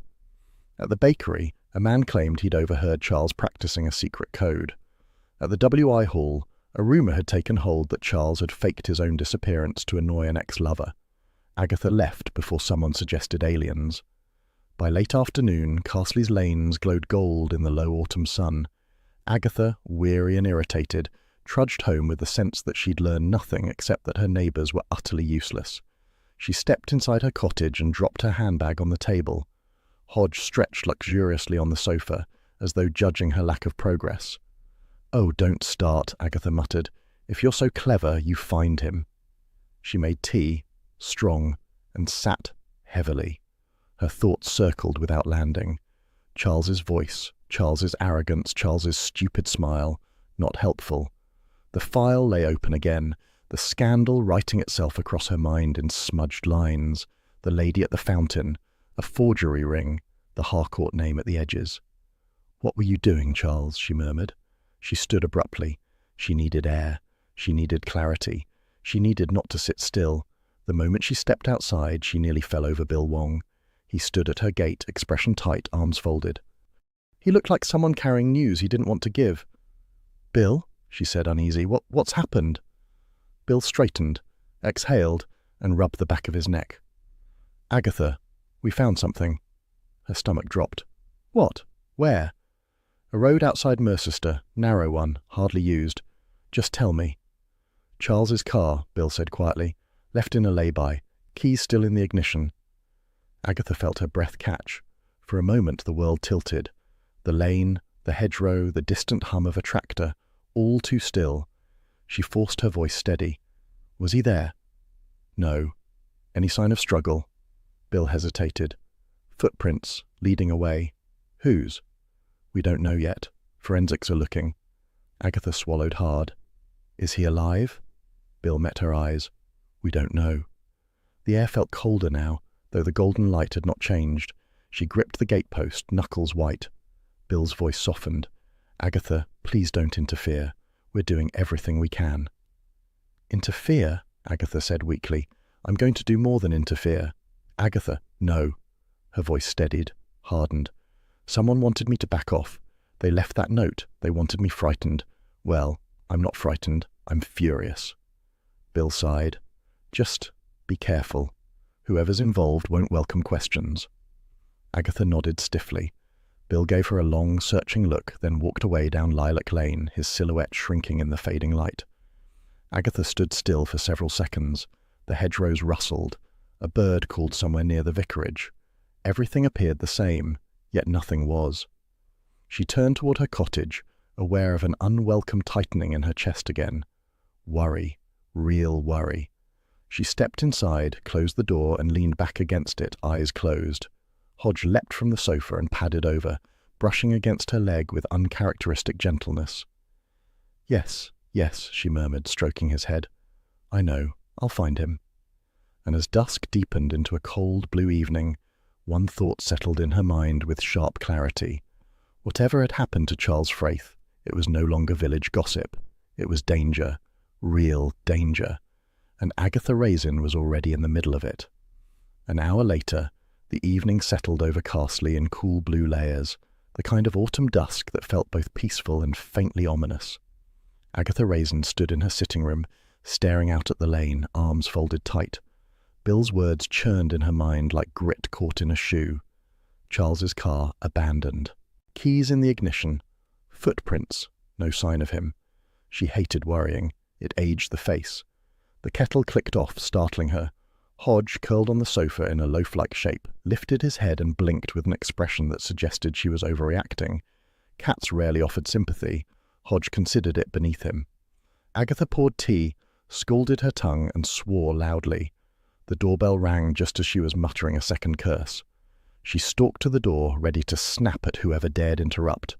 S1: At the bakery, A man claimed he'd overheard Charles practicing a secret code. At the WI Hall, a rumour had taken hold that Charles had faked his own disappearance to annoy an ex-lover. Agatha left before someone suggested aliens. By late afternoon, Carsley's lanes glowed gold in the low autumn sun. Agatha, weary and irritated, trudged home with the sense that she'd learned nothing except that her neighbours were utterly useless. She stepped inside her cottage and dropped her handbag on the table. Hodge stretched luxuriously on the sofa, as though judging her lack of progress. "Oh, don't start," Agatha muttered. "If you're so clever, you find him." She made tea, strong, and sat heavily. Her thoughts circled without landing. Charles's voice, Charles's arrogance, Charles's stupid smile, not helpful. The file lay open again, the scandal writing itself across her mind in smudged lines, the lady at the fountain, a forgery ring, the Harcourt name at the edges. "What were you doing, Charles?" she murmured. She stood abruptly. She needed air. She needed clarity. She needed not to sit still. The moment she stepped outside, she nearly fell over Bill Wong. He stood at her gate, expression tight, arms folded. He looked like someone carrying news he didn't want to give. "Bill?" she said, uneasy. What's happened?" Bill straightened, exhaled, and rubbed the back of his neck. "Agatha, we found something." Her stomach dropped. "What? Where?" "A road outside Mercester, narrow one, hardly used. Just tell me." "Charles's car," Bill said quietly. "Left in a lay-by. Keys still in the ignition." Agatha felt her breath catch. For a moment the world tilted. The lane, the hedgerow, the distant hum of a tractor, all too still. She forced her voice steady. "Was he there?" "No." "Any sign of struggle?" Bill hesitated. "Footprints, leading away." "Whose?" "We don't know yet. Forensics are looking." Agatha swallowed hard. "Is he alive?" Bill met her eyes. "We don't know." The air felt colder now, though the golden light had not changed. She gripped the gatepost, knuckles white. Bill's voice softened. "Agatha, please don't interfere. We're doing everything we can." "Interfere?" Agatha said weakly. "I'm going to do more than interfere." "Agatha, no." Her voice steadied, hardened. "Someone wanted me to back off. They left that note. They wanted me frightened. Well, I'm not frightened. I'm furious." Bill sighed. "Just be careful. Whoever's involved won't welcome questions." Agatha nodded stiffly. Bill gave her a long, searching look, then walked away down Lilac Lane, his silhouette shrinking in the fading light. Agatha stood still for several seconds. The hedgerows rustled. A bird called somewhere near the vicarage. Everything appeared the same, yet nothing was. She turned toward her cottage, aware of an unwelcome tightening in her chest again. Worry, real worry. She stepped inside, closed the door, and leaned back against it, eyes closed. Hodge leapt from the sofa and padded over, brushing against her leg with uncharacteristic gentleness. Yes, she murmured, stroking his head. "I know. I'll find him." And as dusk deepened into a cold blue evening, one thought settled in her mind with sharp clarity. Whatever had happened to Charles Fraith, it was no longer village gossip. It was danger, real danger. And Agatha Raisin was already in the middle of it. An hour later, the evening settled over Carsley in cool blue layers, the kind of autumn dusk that felt both peaceful and faintly ominous. Agatha Raisin stood in her sitting room, staring out at the lane, arms folded tight. Bill's words churned in her mind like grit caught in a shoe. Charles's car abandoned. Keys in the ignition. Footprints. No sign of him. She hated worrying. It aged the face. The kettle clicked off, startling her. Hodge, curled on the sofa in a loaf-like shape, lifted his head and blinked with an expression that suggested she was overreacting. Cats rarely offered sympathy. Hodge considered it beneath him. Agatha poured tea, scalded her tongue, and swore loudly. The doorbell rang just as she was muttering a second curse. She stalked to the door, ready to snap at whoever dared interrupt.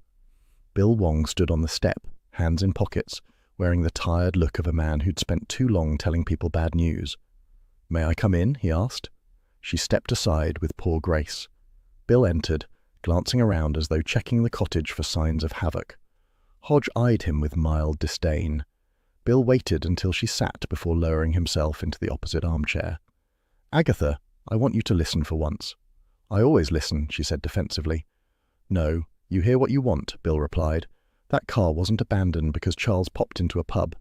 S1: Bill Wong stood on the step, hands in pockets, wearing the tired look of a man who'd spent too long telling people bad news. "May I come in?" he asked. She stepped aside with poor grace. Bill entered, glancing around as though checking the cottage for signs of havoc. Hodge eyed him with mild disdain. Bill waited until she sat before lowering himself into the opposite armchair. "Agatha, I want you to listen for once." "I always listen," she said defensively. No, you hear what you want, Bill replied. That car wasn't abandoned because Charles popped into a pub.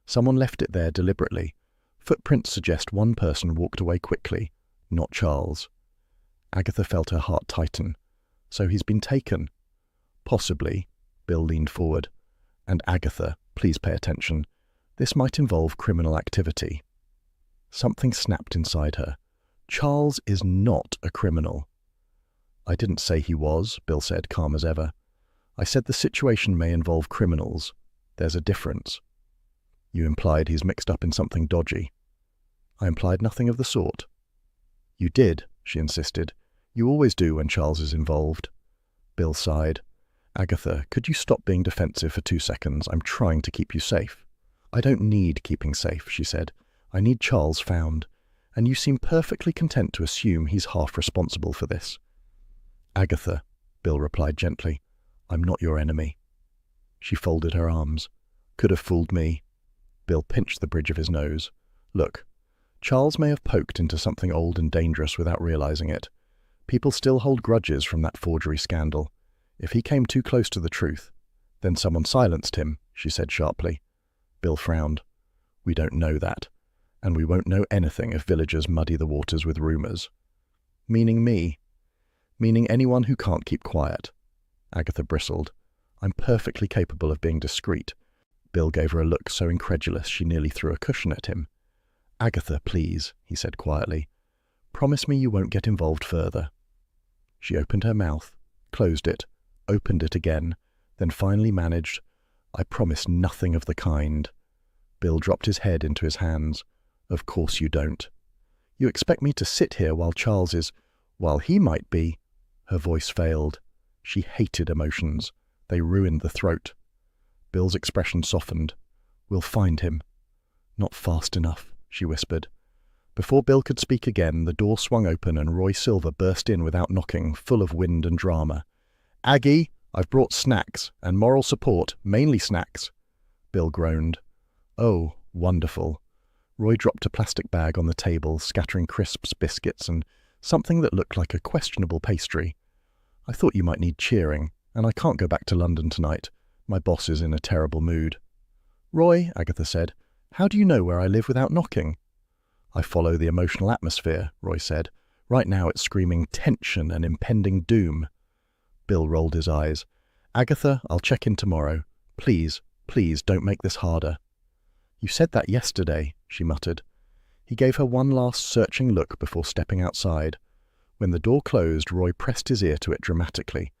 S1: Someone left it there deliberately. Footprints suggest one person walked away quickly, not Charles. Agatha felt her heart tighten. So he's been taken? Possibly. Bill leaned forward. And Agatha, please pay attention. This might involve criminal activity. Something snapped inside her. Charles is not a criminal. I didn't say he was, Bill said, calm as ever. I said the situation may involve criminals. There's a difference. You implied he's mixed up in something dodgy. I implied nothing of the sort. You did, she insisted. You always do when Charles is involved. Bill sighed. Agatha, could you stop being defensive for 2 seconds? I'm trying to keep you safe. I don't need keeping safe, she said. I need Charles found. And you seem perfectly content to assume he's half responsible for this. Agatha, Bill replied gently, I'm not your enemy. She folded her arms. Could have fooled me. Bill pinched the bridge of his nose. Look, Charles may have poked into something old and dangerous without realizing it. People still hold grudges from that forgery scandal. If he came too close to the truth, then someone silenced him, she said sharply. Bill frowned. We don't know that, and we won't know anything if villagers muddy the waters with rumors. Meaning me. Meaning anyone who can't keep quiet. Agatha bristled. I'm perfectly capable of being discreet. Bill gave her a look so incredulous she nearly threw a cushion at him. Agatha, please, he said quietly. Promise me you won't get involved further. She opened her mouth, closed it, opened it again, then finally managed, I promise nothing of the kind. Bill dropped his head into his hands. Of course you don't. You expect me to sit here while Charles is, while he might be. Her voice failed. She hated emotions. They ruined the throat. Bill's expression softened. We'll find him. Not fast enough, she whispered. Before Bill could speak again, the door swung open and Roy Silver burst in without knocking, full of wind and drama. Aggie, I've brought snacks and moral support, mainly snacks. Bill groaned. Oh, wonderful. Roy dropped a plastic bag on the table, scattering crisps, biscuits, and something that looked like a questionable pastry. I thought you might need cheering, and I can't go back to London tonight. My boss is in a terrible mood. Roy, Agatha said, how do you know where I live without knocking? I follow the emotional atmosphere, Roy said. Right now it's screaming tension and impending doom. Bill rolled his eyes. Agatha, I'll check in tomorrow. Please, please don't make this harder. You said that yesterday, she muttered. He gave her one last searching look before stepping outside. When the door closed, Roy pressed his ear to it dramatically.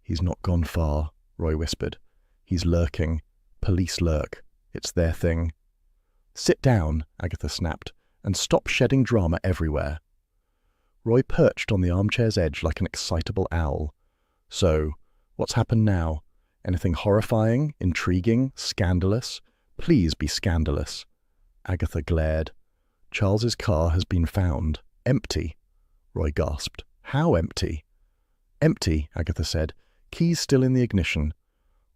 S1: He's not gone far, Roy whispered. He's lurking. Police lurk. It's their thing. Sit down, Agatha snapped, and stop shedding drama everywhere. Roy perched on the armchair's edge like an excitable owl. So, what's happened now? Anything horrifying, intriguing, scandalous? Please be scandalous. Agatha glared. Charles's car has been found. Empty. Roy gasped. How empty? Empty, Agatha said. Keys still in the ignition.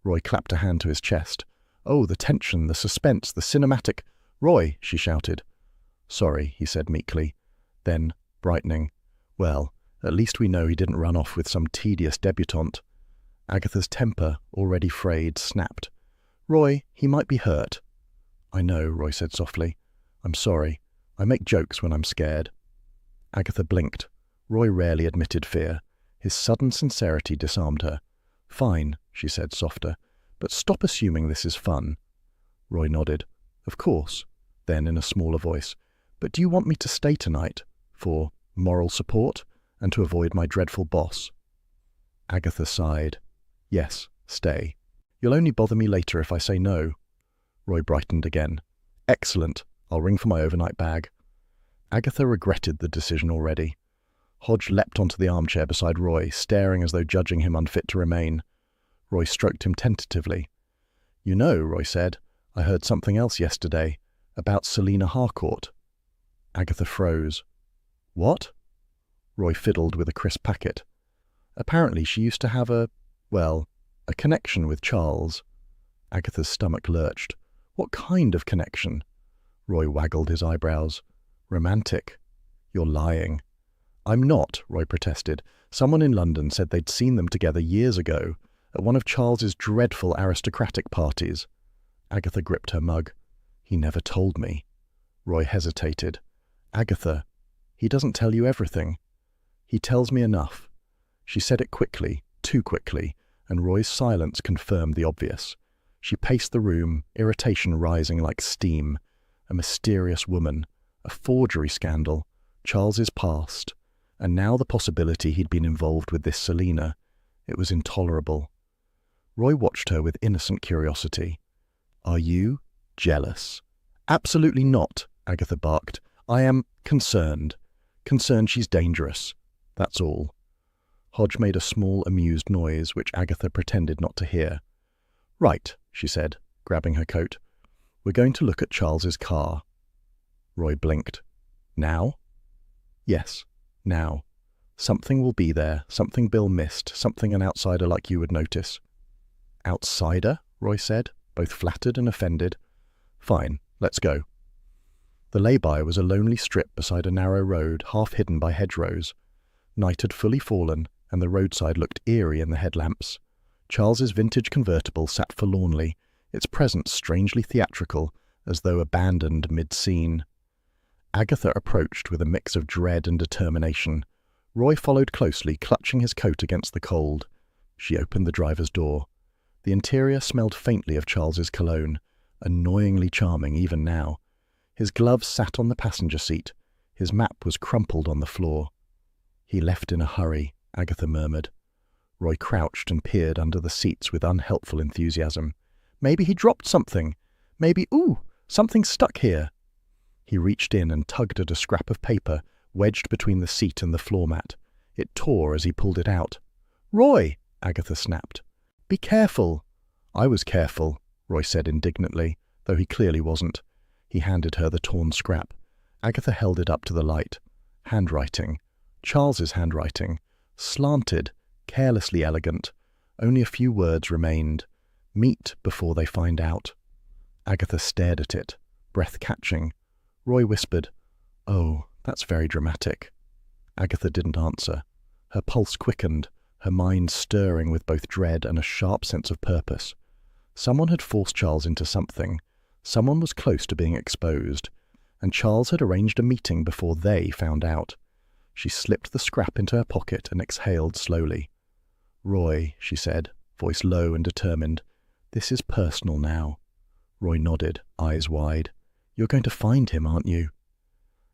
S1: Roy clapped a hand to his chest. Oh, the tension, the suspense, the cinematic. Roy, she shouted. Sorry, he said meekly. Then, brightening, well, at least we know he didn't run off with some tedious debutante. Agatha's temper, already frayed, snapped. Roy, he might be hurt. I know, Roy said softly. I'm sorry. I make jokes when I'm scared. Agatha blinked. Roy rarely admitted fear. His sudden sincerity disarmed her. Fine, she said, softer, but stop assuming this is fun. Roy nodded. Of course. Then, in a smaller voice, but do you want me to stay tonight? For moral support? And to avoid my dreadful boss? Agatha sighed. Yes, stay. You'll only bother me later if I say no. Roy brightened again. Excellent. I'll ring for my overnight bag. Agatha regretted the decision already. Hodge leapt onto the armchair beside Roy, staring as though judging him unfit to remain. Roy stroked him tentatively. You know, Roy said, I heard something else yesterday, about Selina Harcourt. Agatha froze. What? Roy fiddled with a crisp packet. Apparently she used to have a connection with Charles. Agatha's stomach lurched. What kind of connection? Roy waggled his eyebrows. Romantic. You're lying. I'm not, Roy protested. Someone in London said they'd seen them together years ago, at one of Charles's dreadful aristocratic parties. Agatha gripped her mug. He never told me. Roy hesitated. Agatha, he doesn't tell you everything. He tells me enough. She said it quickly, too quickly, and Roy's silence confirmed the obvious. She paced the room, irritation rising like steam. A mysterious woman, a forgery scandal, Charles's past, and now the possibility he'd been involved with this Selina. It was intolerable. Roy watched her with innocent curiosity. Are you jealous? Absolutely not, Agatha barked. I am concerned. Concerned she's dangerous. That's all. Hodge made a small, amused noise, which Agatha pretended not to hear. Right, she said, grabbing her coat. We're going to look at Charles's car. Roy blinked. Now? Yes, now. Something will be there, something Bill missed, something an outsider like you would notice. Outsider? Roy said, both flattered and offended. Fine, let's go. The lay-by was a lonely strip beside a narrow road, half hidden by hedgerows. Night had fully fallen, and the roadside looked eerie in the headlamps. Charles's vintage convertible sat forlornly, its presence strangely theatrical, as though abandoned mid-scene. Agatha approached with a mix of dread and determination. Roy followed closely, clutching his coat against the cold. She opened the driver's door. The interior smelled faintly of Charles's cologne, annoyingly charming even now. His gloves sat on the passenger seat. His map was crumpled on the floor. He left in a hurry, Agatha murmured. Roy crouched and peered under the seats with unhelpful enthusiasm. Maybe he dropped something. Maybe, something stuck here. He reached in and tugged at a scrap of paper wedged between the seat and the floor mat. It tore as he pulled it out. Roy, Agatha snapped. Be careful. I was careful, Roy said indignantly, though he clearly wasn't. He handed her the torn scrap. Agatha held it up to the light. Handwriting. Charles's handwriting. Slanted, carelessly elegant. Only a few words remained. Meet before they find out. Agatha stared at it, breath-catching. Roy whispered, Oh, that's very dramatic. Agatha didn't answer. Her pulse quickened, her mind stirring with both dread and a sharp sense of purpose. Someone had forced Charles into something. Someone was close to being exposed, and Charles had arranged a meeting before they found out. She slipped the scrap into her pocket and exhaled slowly. Roy, she said, voice low and determined, this is personal now. Roy nodded, eyes wide. You're going to find him, aren't you?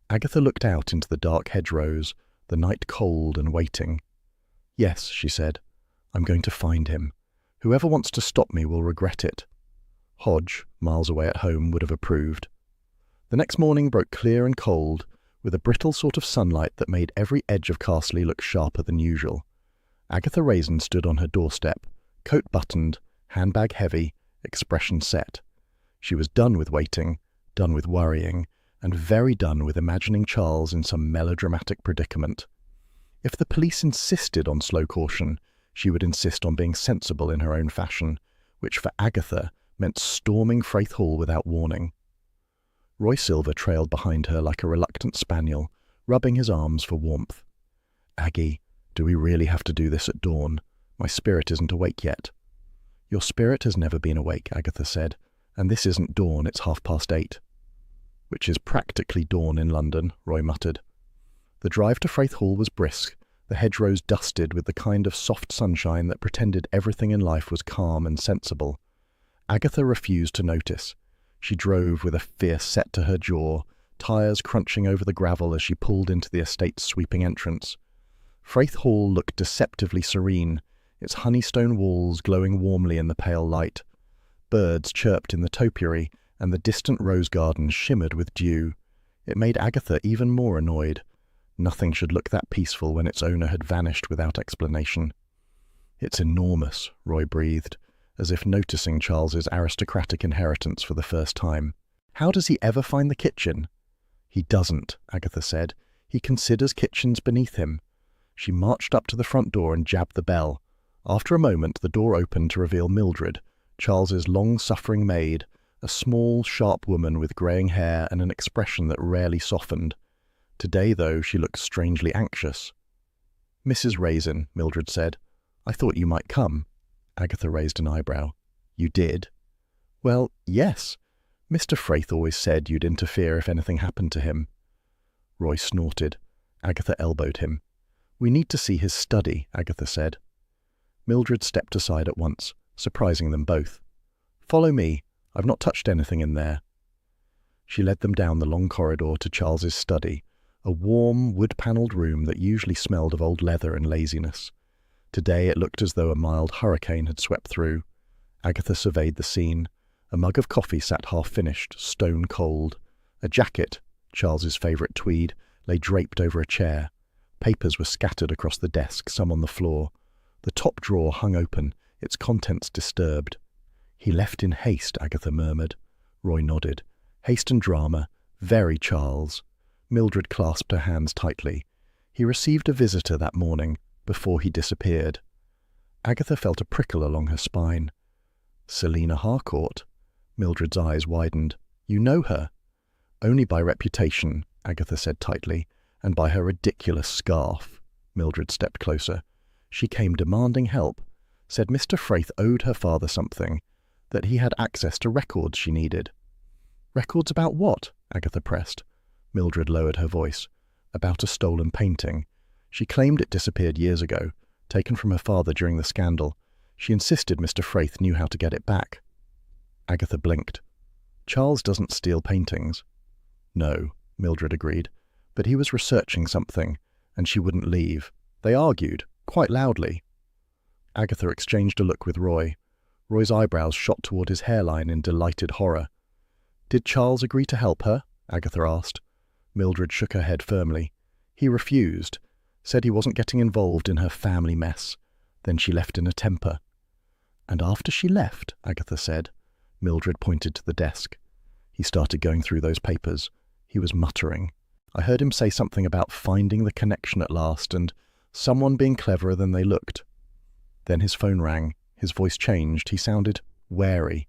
S1: Agatha looked out into the dark hedgerows, the night cold and waiting. Yes, she said, I'm going to find him. Whoever wants to stop me will regret it. Hodge, miles away at home, would have approved. The next morning broke clear and cold, with a brittle sort of sunlight that made every edge of Castley look sharper than usual. Agatha Raisin stood on her doorstep, coat buttoned, handbag heavy, expression set. She was done with waiting, done with worrying, and very done with imagining Charles in some melodramatic predicament. If the police insisted on slow caution, she would insist on being sensible in her own fashion, which for Agatha meant storming Fraith Hall without warning. Roy Silver trailed behind her like a reluctant spaniel, rubbing his arms for warmth. Aggie, do we really have to do this at dawn? My spirit isn't awake yet. Your spirit has never been awake, Agatha said, and this isn't dawn, it's 8:30. Which is practically dawn in London, Roy muttered. The drive to Fraith Hall was brisk, the hedgerows dusted with the kind of soft sunshine that pretended everything in life was calm and sensible. Agatha refused to notice. She drove with a fierce set to her jaw, tyres crunching over the gravel as she pulled into the estate's sweeping entrance. Fraith Hall looked deceptively serene, its honeystone walls glowing warmly in the pale light. Birds chirped in the topiary, and the distant rose gardens shimmered with dew. It made Agatha even more annoyed. Nothing should look that peaceful when its owner had vanished without explanation. It's enormous, Roy breathed, as if noticing Charles's aristocratic inheritance for the first time. How does he ever find the kitchen? He doesn't, Agatha said. He considers kitchens beneath him. She marched up to the front door and jabbed the bell. After a moment, the door opened to reveal Mildred, Charles's long-suffering maid, a small, sharp woman with greying hair and an expression that rarely softened. Today, though, she looked strangely anxious. "Mrs. Raisin," Mildred said, "I thought you might come." Agatha raised an eyebrow. "You did?" "Well, yes. Mr. Fraith always said you'd interfere if anything happened to him." Roy snorted. Agatha elbowed him. "We need to see his study," Agatha said. Mildred stepped aside at once, surprising them both. "Follow me. I've not touched anything in there." She led them down the long corridor to Charles's study, a warm, wood-panelled room that usually smelled of old leather and laziness. Today it looked as though a mild hurricane had swept through. Agatha surveyed the scene. A mug of coffee sat half-finished, stone-cold. A jacket, Charles's favourite tweed, lay draped over a chair. Papers were scattered across the desk, some on the floor. The top drawer hung open, its contents disturbed. "He left in haste," Agatha murmured. Roy nodded. "Haste and drama. Very Charles." Mildred clasped her hands tightly. "He received a visitor that morning, before he disappeared." Agatha felt a prickle along her spine. "Selina Harcourt?" Mildred's eyes widened. "You know her?" "Only by reputation," Agatha said tightly, "and by her ridiculous scarf." Mildred stepped closer. "She came demanding help. Said Mr. Fraith owed her father something, that he had access to records she needed." "Records about what?" Agatha pressed. Mildred lowered her voice. "About a stolen painting. She claimed it disappeared years ago, taken from her father during the scandal. She insisted Mr. Fraith knew how to get it back." Agatha blinked. "Charles doesn't steal paintings." "No," Mildred agreed, "but he was researching something, and she wouldn't leave. They argued, quite loudly." Agatha exchanged a look with Roy. Roy's eyebrows shot toward his hairline in delighted horror. "Did Charles agree to help her?" Agatha asked. Mildred shook her head firmly. "He refused. Said he wasn't getting involved in her family mess. Then she left in a temper." "And after she left," Agatha said. Mildred pointed to the desk. "He started going through those papers. He was muttering. I heard him say something about finding the connection at last and someone being cleverer than they looked. Then his phone rang. His voice changed. He sounded wary.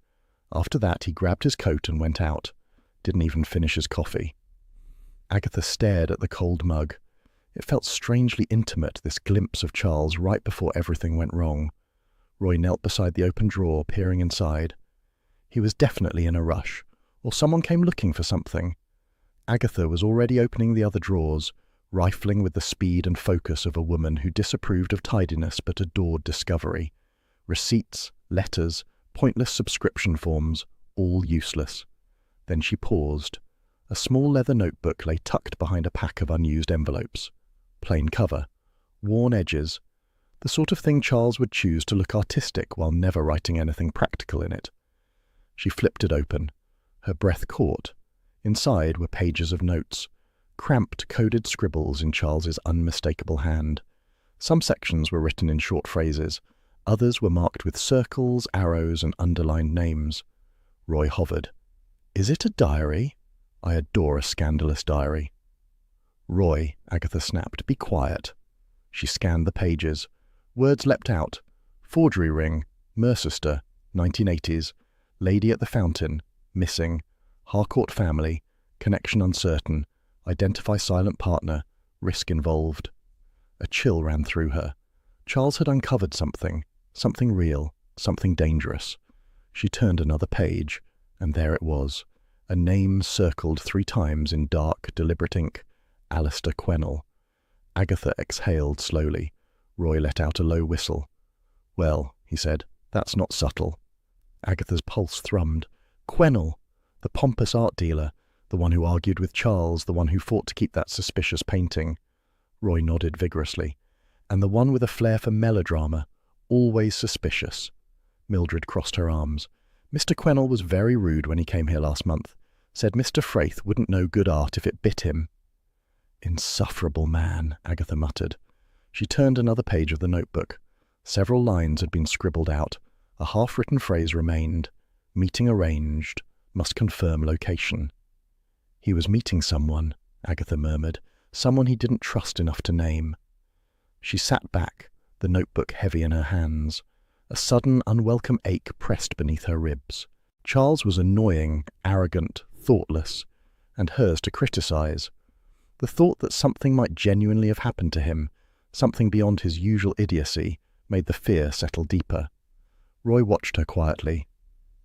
S1: After that, he grabbed his coat and went out. Didn't even finish his coffee." Agatha stared at the cold mug. It felt strangely intimate, this glimpse of Charles right before everything went wrong. Roy knelt beside the open drawer, peering inside. He was definitely in a rush, or someone came looking for something. Agatha was already opening the other drawers, rifling with the speed and focus of a woman who disapproved of tidiness but adored discovery. Receipts, letters, pointless subscription forms, all useless. Then she paused. A small leather notebook lay tucked behind a pack of unused envelopes. Plain cover. Worn edges. The sort of thing Charles would choose to look artistic while never writing anything practical in it. She flipped it open. Her breath caught. Inside were pages of notes. Cramped, coded scribbles in Charles's unmistakable hand. Some sections were written in short phrases. Others were marked with circles, arrows, and underlined names. Roy hovered. "Is it a diary? I adore a scandalous diary." "Roy," Agatha snapped, "be quiet." She scanned the pages. Words leapt out. Forgery ring, Mercester, 1980s, lady at the fountain, missing, Harcourt family, connection uncertain, identify silent partner, risk involved. A chill ran through her. Charles had uncovered something real, something dangerous. She turned another page, and there it was. A name circled 3 times in dark, deliberate ink. Alistair Quennell. Agatha exhaled slowly. Roy let out a low whistle. "Well," he said, "that's not subtle." Agatha's pulse thrummed. Quennell! The pompous art dealer, the one who argued with Charles, the one who fought to keep that suspicious painting. Roy nodded vigorously. "And the one with a flair for melodrama, always suspicious." Mildred crossed her arms. "Mr. Quennell was very rude when he came here last month. Said Mr. Fraith wouldn't know good art if it bit him." "Insufferable man," Agatha muttered. She turned another page of the notebook. Several lines had been scribbled out. A half-written phrase remained. "Meeting arranged. Must confirm location." "He was meeting someone," Agatha murmured. "Someone he didn't trust enough to name." She sat back, the notebook heavy in her hands. A sudden, unwelcome ache pressed beneath her ribs. Charles was annoying, arrogant, thoughtless, and hers to criticize. The thought that something might genuinely have happened to him, something beyond his usual idiocy, made the fear settle deeper. Roy watched her quietly.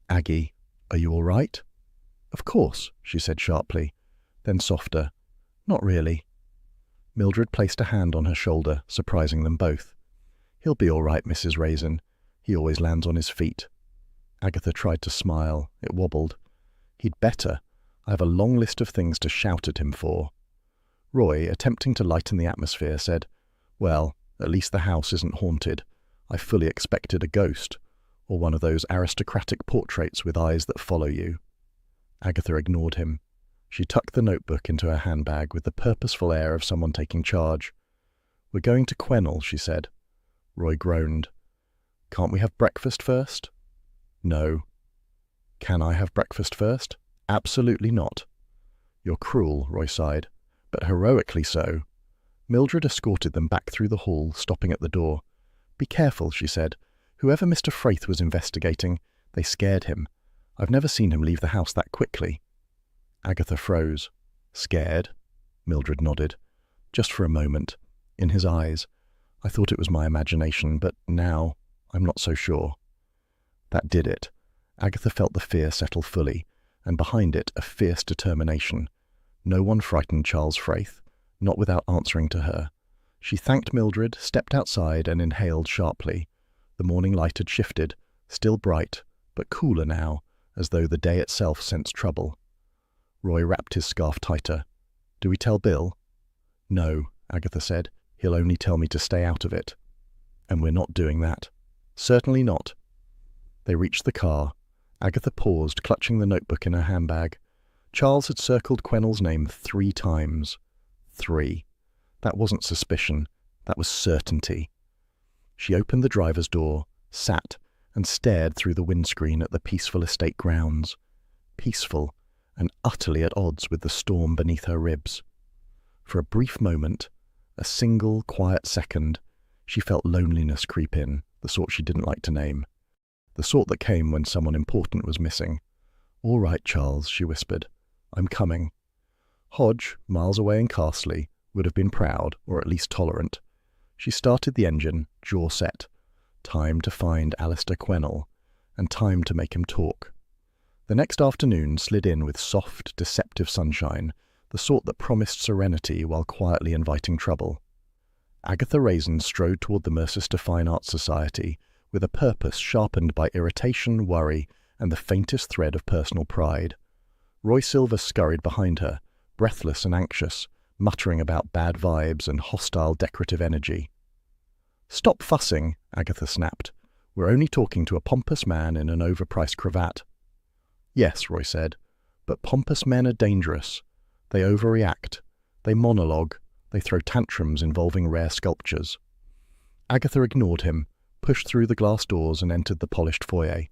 S1: "Aggie, are you all right?" "Of course," she said sharply, then softer. "Not really." Mildred placed a hand on her shoulder, surprising them both. "He'll be all right, Mrs. Raisin. He always lands on his feet." Agatha tried to smile. It wobbled. "He'd better. I have a long list of things to shout at him for." Roy, attempting to lighten the atmosphere, said, "Well, at least the house isn't haunted. I fully expected a ghost, or one of those aristocratic portraits with eyes that follow you." Agatha ignored him. She tucked the notebook into her handbag with the purposeful air of someone taking charge. "We're going to Quennell," she said. Roy groaned. "Can't we have breakfast first?" "No." "Can I have breakfast first?" "Absolutely not." "You're cruel," Roy sighed, "but heroically so." Mildred escorted them back through the hall, stopping at the door. "Be careful," she said. "Whoever Mr. Fraith was investigating, they scared him. I've never seen him leave the house that quickly." Agatha froze. "Scared?" Mildred nodded. "Just for a moment. In his eyes. I thought it was my imagination, but now I'm not so sure." That did it. Agatha felt the fear settle fully, and behind it a fierce determination. No one frightened Charles Fraith, not without answering to her. She thanked Mildred, stepped outside, and inhaled sharply. The morning light had shifted, still bright, but cooler now, as though the day itself sensed trouble. Roy wrapped his scarf tighter. "Do we tell Bill?" "No," Agatha said. "He'll only tell me to stay out of it." "And we're not doing that." "Certainly not." They reached the car. Agatha paused, clutching the notebook in her handbag. Charles had circled Quennell's name 3 times. 3. That wasn't suspicion. That was certainty. She opened the driver's door, sat, and stared through the windscreen at the peaceful estate grounds. Peaceful, and utterly at odds with the storm beneath her ribs. For a brief moment, a single quiet second, she felt loneliness creep in, the sort she didn't like to name. The sort that came when someone important was missing. "All right, Charles," she whispered. "I'm coming." Hodge, miles away in Carsley, would have been proud, or at least tolerant. She started the engine, jaw set. Time to find Alistair Quennell, and time to make him talk. The next afternoon slid in with soft, deceptive sunshine, the sort that promised serenity while quietly inviting trouble. Agatha Raisin strode toward the Mercester Fine Arts Society, with a purpose sharpened by irritation, worry, and the faintest thread of personal pride. Roy Silver scurried behind her, breathless and anxious, muttering about bad vibes and hostile decorative energy. "Stop fussing," Agatha snapped. "We're only talking to a pompous man in an overpriced cravat." "Yes," Roy said, "but pompous men are dangerous. They overreact. They monologue. They throw tantrums involving rare sculptures." Agatha ignored him, pushed through the glass doors and entered the polished foyer.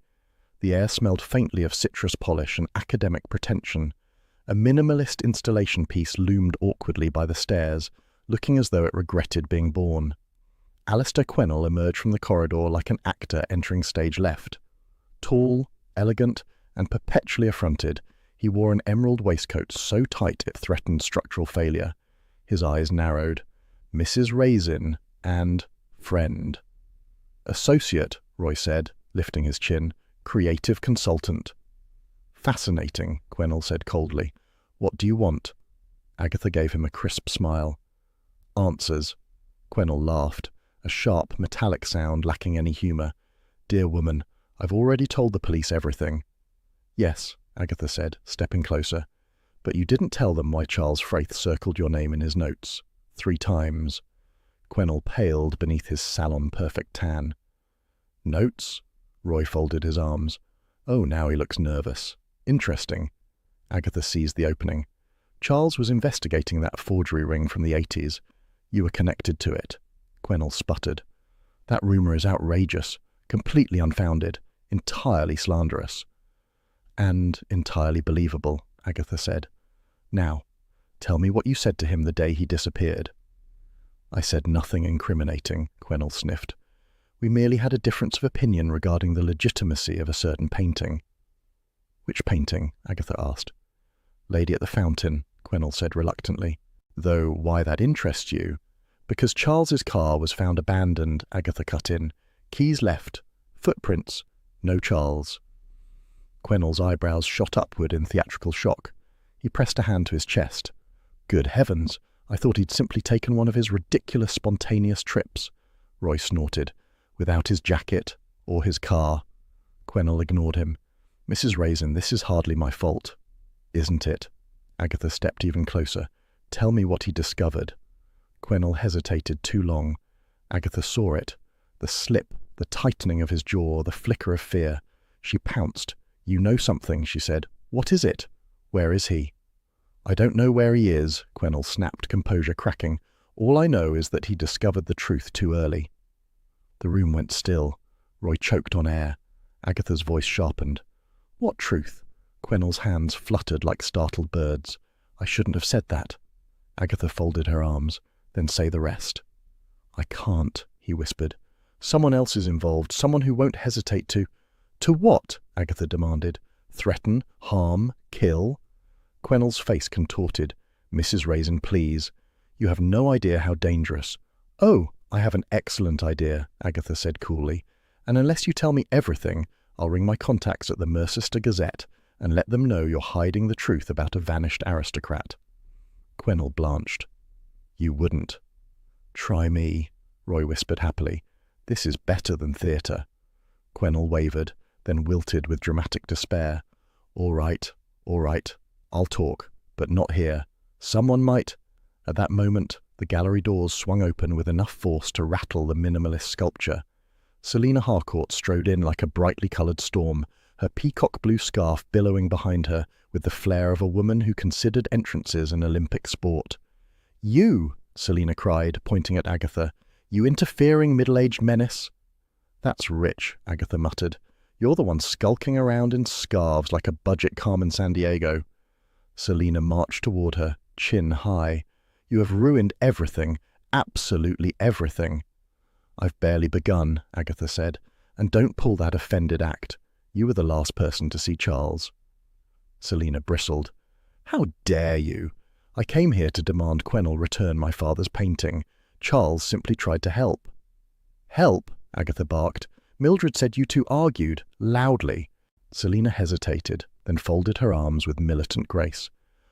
S1: The air smelled faintly of citrus polish and academic pretension. A minimalist installation piece loomed awkwardly by the stairs, looking as though it regretted being born. Alistair Quennell emerged from the corridor like an actor entering stage left. Tall, elegant, and perpetually affronted, he wore an emerald waistcoat so tight it threatened structural failure. His eyes narrowed. "Mrs. Raisin" and "friend." "Associate," Roy said, lifting his chin. "Creative consultant." "Fascinating," Quennell said coldly. "What do you want?" Agatha gave him a crisp smile. "Answers." Quennell laughed, a sharp, metallic sound lacking any humour. "Dear woman, I've already told the police everything." "Yes," Agatha said, stepping closer. "But you didn't tell them why Charles Fraith circled your name in his notes. 3 times. Quennell paled beneath his salon-perfect tan. "Notes?" Roy folded his arms. "Oh, now he looks nervous. Interesting." Agatha seized the opening. "Charles was investigating that forgery ring from the 80s. You were connected to it." Quennell sputtered. "That rumour is outrageous, completely unfounded, entirely slanderous." "And entirely believable," Agatha said. "Now, tell me what you said to him the day he disappeared." "I said nothing incriminating," Quennell sniffed. "We merely had a difference of opinion regarding the legitimacy of a certain painting." "Which painting?" Agatha asked. "Lady at the Fountain," Quennell said reluctantly. Though why that interests you? Because Charles's car was found abandoned, Agatha cut in. Keys left. Footprints. No Charles. Quennell's eyebrows shot upward in theatrical shock. He pressed a hand to his chest. Good heavens, I thought he'd simply taken one of his ridiculous spontaneous trips. Roy snorted. Without his jacket or his car. Quennell ignored him. Mrs. Raisin, this is hardly my fault. Isn't it? Agatha stepped even closer. Tell me what he discovered. Quennell hesitated too long. Agatha saw it. The slip, the tightening of his jaw, the flicker of fear. She pounced. You know something, she said. What is it? Where is he? I don't know where he is, Quennell snapped, composure cracking. All I know is that he discovered the truth too early. The room went still. Roy choked on air. Agatha's voice sharpened. What truth? Quennell's hands fluttered like startled birds. I shouldn't have said that. Agatha folded her arms. Then say the rest. I can't, he whispered. Someone else is involved, someone who won't hesitate to... To what? Agatha demanded. Threaten, harm, kill? Quennell's face contorted. Mrs. Raisin, please. You have no idea how dangerous. Oh, I have an excellent idea, Agatha said coolly. And unless you tell me everything, I'll ring my contacts at the Mercester Gazette and let them know you're hiding the truth about a vanished aristocrat. Quennell blanched. You wouldn't. Try me, Roy whispered happily. This is better than theatre. Quennell wavered, then wilted with dramatic despair. All right, I'll talk, but not here. Someone might... At that moment, the gallery doors swung open with enough force to rattle the minimalist sculpture. Selina Harcourt strode in like a brightly coloured storm, her peacock-blue scarf billowing behind her with the flair of a woman who considered entrances an Olympic sport. You, Selina cried, pointing at Agatha, you interfering middle-aged menace. That's rich, Agatha muttered. You're the one skulking around in scarves like a budget Carmen Sandiego. Selina marched toward her, chin high. You have ruined everything, absolutely everything. I've barely begun, Agatha said, and don't pull that offended act. You were the last person to see Charles. Selina bristled. How dare you? I came here to demand Quennell return my father's painting. Charles simply tried to help. Help? Agatha barked. Mildred said you two argued, loudly. Selina hesitated, then folded her arms with militant grace.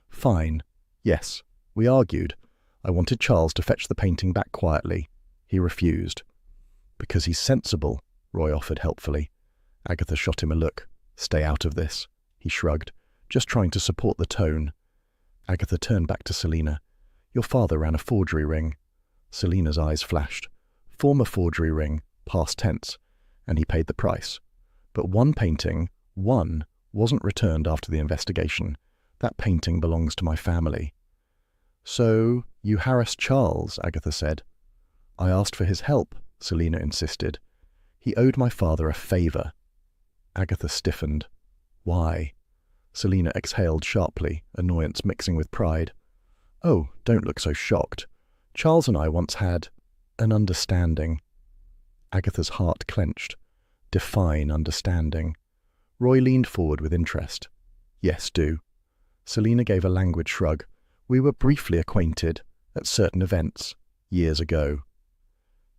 S1: Fine. Yes, we argued. I wanted Charles to fetch the painting back quietly. He refused. Because he's sensible, Roy offered helpfully. Agatha shot him a look. Stay out of this. He shrugged, just trying to support the tone. Agatha turned back to Selina. Your father ran a forgery ring. Selina's eyes flashed. Former forgery ring, past tense, and he paid the price. But one painting, wasn't returned after the investigation. That painting belongs to my family. So, you harassed Charles, Agatha said. I asked for his help, Selina insisted. He owed my father a favour. Agatha stiffened. Why? Selina exhaled sharply, annoyance mixing with pride. Oh, don't look so shocked. Charles and I once had an understanding. Agatha's heart clenched. Define understanding. Roy leaned forward with interest. Yes, do. Selina gave a languid shrug. We were briefly acquainted, at certain events, years ago.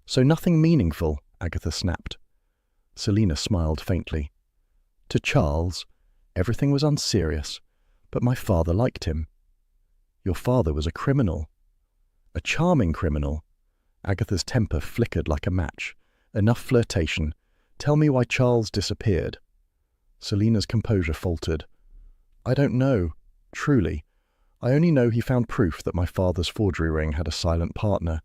S1: So nothing meaningful, Agatha snapped. Selina smiled faintly. To Charles, everything was unserious, but my father liked him. Your father was a criminal. A charming criminal. Agatha's temper flickered like a match. Enough flirtation. Tell me why Charles disappeared. Selina's composure faltered. I don't know, truly. I only know he found proof that my father's forgery ring had a silent partner.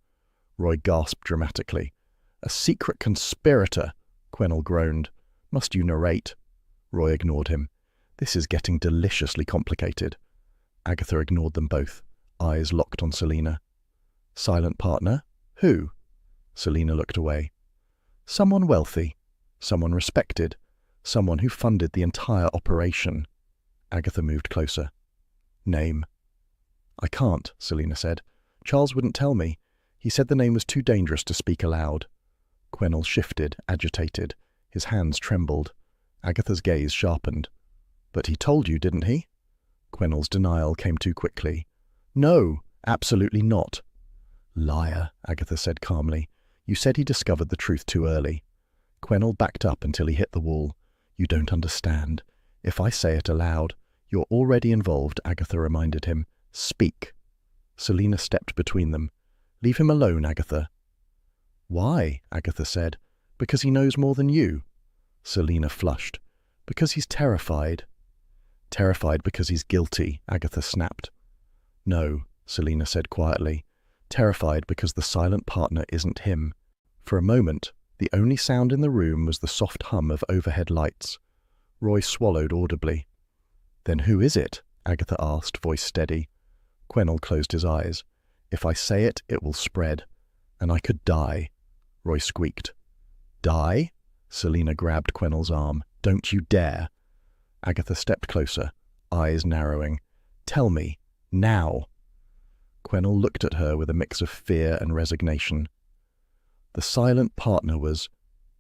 S1: Roy gasped dramatically. A secret conspirator, Quennell groaned. Must you narrate? Roy ignored him. This is getting deliciously complicated. Agatha ignored them both, eyes locked on Selina. Silent partner? Who? Selina looked away. Someone wealthy, someone respected, someone who funded the entire operation. Agatha moved closer. Name. I can't, Selina said. Charles wouldn't tell me. He said the name was too dangerous to speak aloud. Quennell shifted, agitated. His hands trembled. Agatha's gaze sharpened. But he told you, didn't he? Quennell's denial came too quickly. No, Absolutely not. Liar, Agatha said calmly. You said he discovered the truth too early. Quennell backed up until he hit the wall. You don't understand. If I say it aloud, you're already involved, Agatha reminded him. Speak. Selina stepped between them. Leave him alone, Agatha. Why? Agatha said. Because he knows more than you. Selina flushed. Because he's terrified. Terrified because he's guilty, Agatha snapped. No, Selina said quietly. Terrified because the silent partner isn't him. For a moment, the only sound in the room was the soft hum of overhead lights. Roy swallowed audibly. Then who is it? Agatha asked, voice steady. Quennell closed his eyes. If I say it, it will spread. And I could die. Roy squeaked. Die? Selina grabbed Quennell's arm. Don't you dare. Agatha stepped closer, eyes narrowing. Tell me. Now. Quennell looked at her with a mix of fear and resignation. The silent partner was...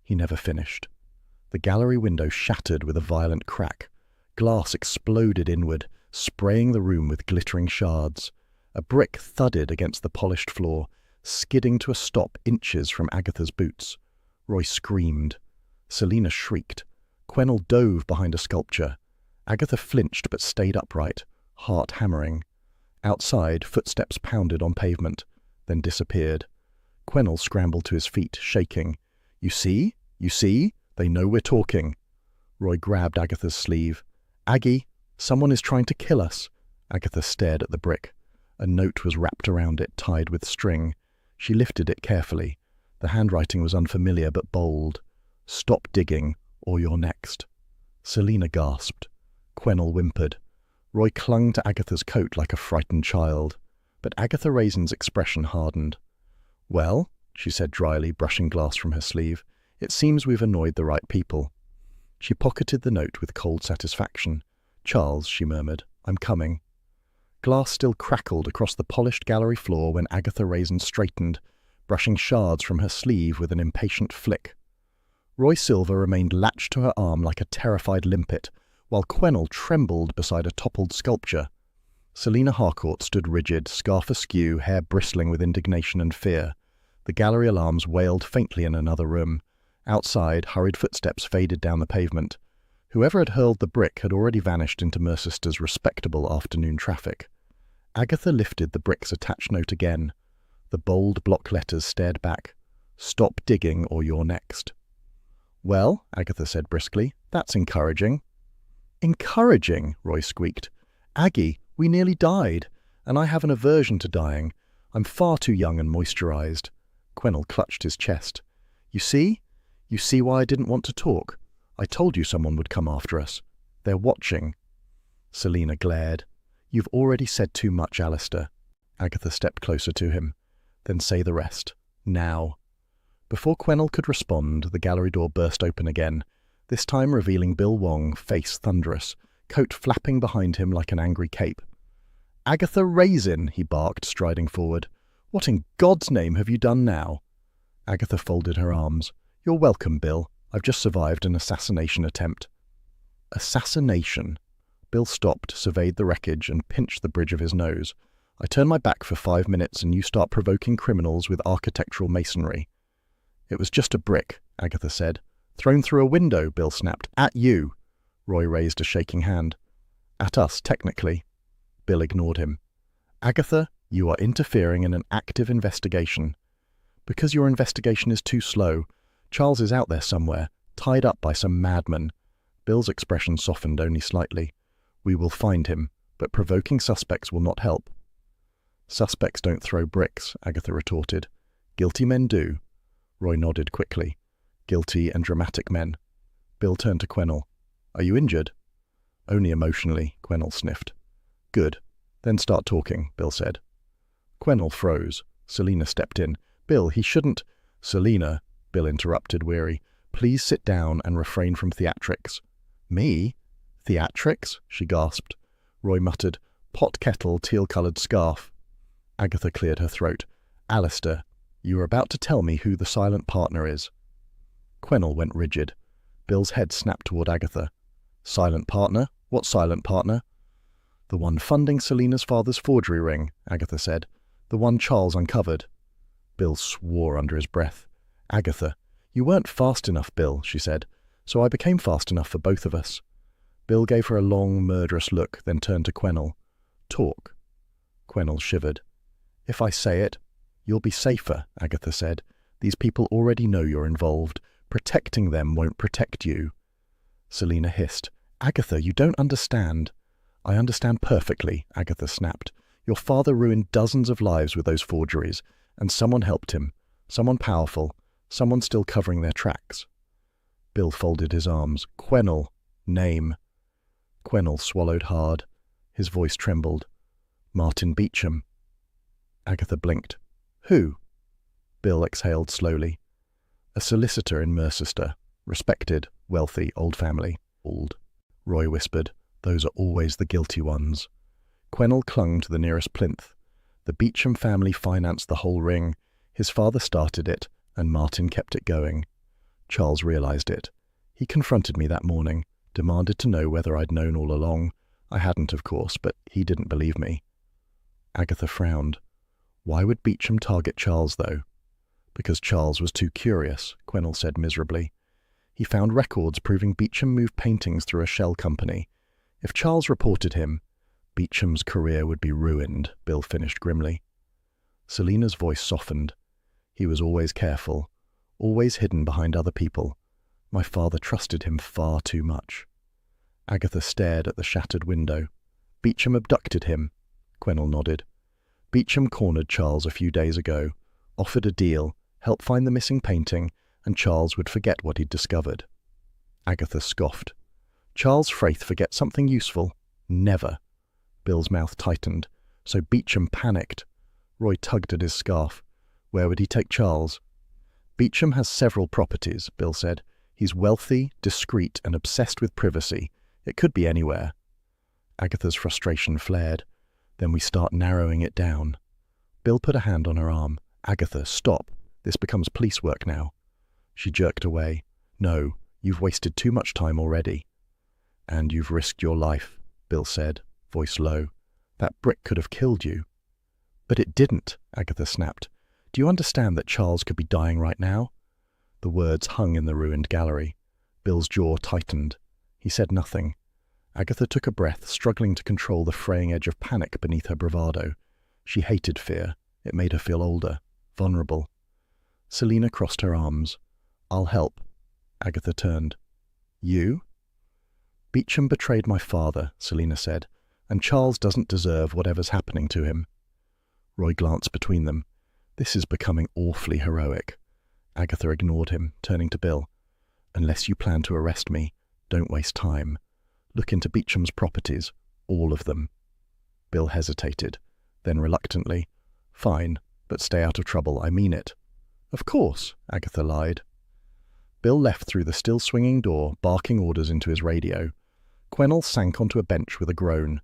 S1: He never finished. The gallery window shattered with a violent crack. Glass exploded inward, spraying the room with glittering shards. A brick thudded against the polished floor, skidding to a stop inches from Agatha's boots. Roy screamed. Selina shrieked. Quennell dove behind a sculpture. Agatha flinched but stayed upright, heart hammering. Outside, footsteps pounded on pavement, then disappeared. Quennell scrambled to his feet, shaking. You see? You see? They know we're talking. Roy grabbed Agatha's sleeve. Aggie, someone is trying to kill us. Agatha stared at the brick. A note was wrapped around it, tied with string. She lifted it carefully. The handwriting was unfamiliar but bold. Stop digging, or you're next. Selina gasped. Quennell whimpered. Roy clung to Agatha's coat like a frightened child. But Agatha Raisin's expression hardened. Well, she said dryly, brushing glass from her sleeve, it seems we've annoyed the right people. She pocketed the note with cold satisfaction. Charles, she murmured, I'm coming. Glass still crackled across the polished gallery floor when Agatha Raisin straightened, brushing shards from her sleeve with an impatient flick. Roy Silver remained latched to her arm like a terrified limpet, while Quennell trembled beside a toppled sculpture. Selina Harcourt stood rigid, scarf askew, hair bristling with indignation and fear. The gallery alarms wailed faintly in another room. Outside, hurried footsteps faded down the pavement. Whoever had hurled the brick had already vanished into Mercester's respectable afternoon traffic. Agatha lifted the brick's attached note again. The bold block letters stared back. Stop digging or you're next. Well, Agatha said briskly, that's encouraging. Encouraging, Roy squeaked. Aggie, we nearly died, and I have an aversion to dying. I'm far too young and moisturized. Quennell clutched his chest. You see? You see why I didn't want to talk? I told you someone would come after us. They're watching. Selina glared. You've already said too much, Alistair. Agatha stepped closer to him. Then say the rest. Now. Before Quennell could respond, the gallery door burst open again, this time revealing Bill Wong, face thunderous, coat flapping behind him like an angry cape. Agatha Raisin, he barked, striding forward. What in God's name have you done now? Agatha folded her arms. You're welcome, Bill. I've just survived an assassination attempt. Assassination? Bill stopped, surveyed the wreckage, and pinched the bridge of his nose. I turn my back for 5 minutes and you start provoking criminals with architectural masonry. It was just a brick, Agatha said. Thrown through a window, Bill snapped. At you. Roy raised a shaking hand. At us, technically. Bill ignored him. Agatha, you are interfering in an active investigation. Because your investigation is too slow. Charles is out there somewhere, tied up by some madman. Bill's expression softened only slightly. We will find him, but provoking suspects will not help. Suspects don't throw bricks, Agatha retorted. Guilty men do. Roy nodded quickly. Guilty and dramatic men. Bill turned to Quennell. Are you injured? Only emotionally, Quennell sniffed. Good. Then start talking, Bill said. Quennell froze. Selina stepped in. Bill, he shouldn't... Selina, Bill interrupted, weary. Please sit down and refrain from theatrics. Me? Theatrics? She gasped. Roy muttered. Pot kettle, teal-coloured scarf. Agatha cleared her throat. Alistair, you are about to tell me who the silent partner is. Quennell went rigid. Bill's head snapped toward Agatha. Silent partner? What silent partner? The one funding Selina's father's forgery ring, Agatha said. The one Charles uncovered. Bill swore under his breath. Agatha, you weren't fast enough, Bill, she said, so I became fast enough for both of us. Bill gave her a long, murderous look, then turned to Quennell. Talk. Quennell shivered. If I say it, you'll be safer, Agatha said. These people already know you're involved. Protecting them won't protect you. Selina hissed. Agatha, you don't understand. I understand perfectly, Agatha snapped. Your father ruined dozens of lives with those forgeries, and someone helped him. Someone powerful. Someone still covering their tracks. Bill folded his arms. Quennell. Name. Quennell swallowed hard. His voice trembled. Martin Beecham. Agatha blinked. Who? Bill exhaled slowly. A solicitor in Mercester. Respected, wealthy, old family. Old. Roy whispered. Those are always the guilty ones. Quennell clung to the nearest plinth. The Beecham family financed the whole ring. His father started it, and Martin kept it going. Charles realized it. He confronted me that morning, demanded to know whether I'd known all along. I hadn't, of course, but he didn't believe me. Agatha frowned. Why would Beecham target Charles, though? Because Charles was too curious, Quennell said miserably. He found records proving Beecham moved paintings through a shell company. If Charles reported him, Beecham's career would be ruined, Bill finished grimly. Selina's voice softened. He was always careful, always hidden behind other people. My father trusted him far too much. Agatha stared at the shattered window. Beecham abducted him. Quennell nodded. Beecham cornered Charles a few days ago, offered a deal, helped find the missing painting, and Charles would forget what he'd discovered. Agatha scoffed. Charles Fraith forget something useful? Never. Bill's mouth tightened. So Beecham panicked. Roy tugged at his scarf. Where would he take Charles? Beecham has several properties, Bill said. He's wealthy, discreet, and obsessed with privacy. It could be anywhere. Agatha's frustration flared. Then we start narrowing it down. Bill put a hand on her arm. Agatha, stop. This becomes police work now. She jerked away. No, you've wasted too much time already. And you've risked your life, Bill said, voice low. That brick could have killed you. But it didn't, Agatha snapped. Do you understand that Charles could be dying right now? The words hung in the ruined gallery. Bill's jaw tightened. He said nothing. Agatha took a breath, struggling to control the fraying edge of panic beneath her bravado. She hated fear. It made her feel older, vulnerable. Selina crossed her arms. I'll help. Agatha turned. You? Beecham betrayed my father, Selina said, and Charles doesn't deserve whatever's happening to him. Roy glanced between them. This is becoming awfully heroic. Agatha ignored him, turning to Bill. Unless you plan to arrest me, don't waste time. Look into Beecham's properties, all of them. Bill hesitated, then reluctantly. Fine, but stay out of trouble, I mean it. Of course, Agatha lied. Bill left through the still swinging door, barking orders into his radio. Quennell sank onto a bench with a groan.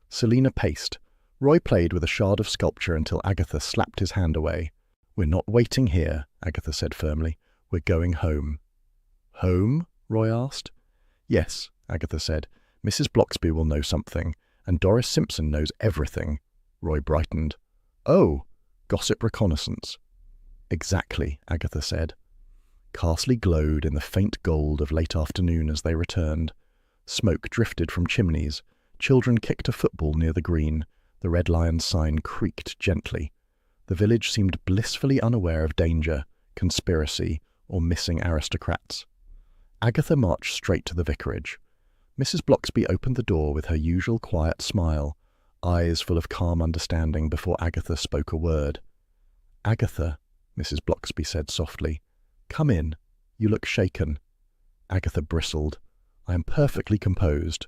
S1: Selina paced. Roy played with a shard of sculpture until Agatha slapped his hand away. We're not waiting here, Agatha said firmly. We're going home. Home? Roy asked. Yes, Agatha said. Mrs. Bloxby will know something, and Doris Simpson knows everything. Roy brightened. Oh, gossip reconnaissance. Exactly, Agatha said. Carsley glowed in the faint gold of late afternoon as they returned. Smoke drifted from chimneys. Children kicked a football near the green. The Red Lion sign creaked gently. The village seemed blissfully unaware of danger, conspiracy, or missing aristocrats. Agatha marched straight to the vicarage. Mrs. Bloxby opened the door with her usual quiet smile, eyes full of calm understanding before Agatha spoke a word. Agatha, Mrs. Bloxby said softly, come in. You look shaken. Agatha bristled. I am perfectly composed.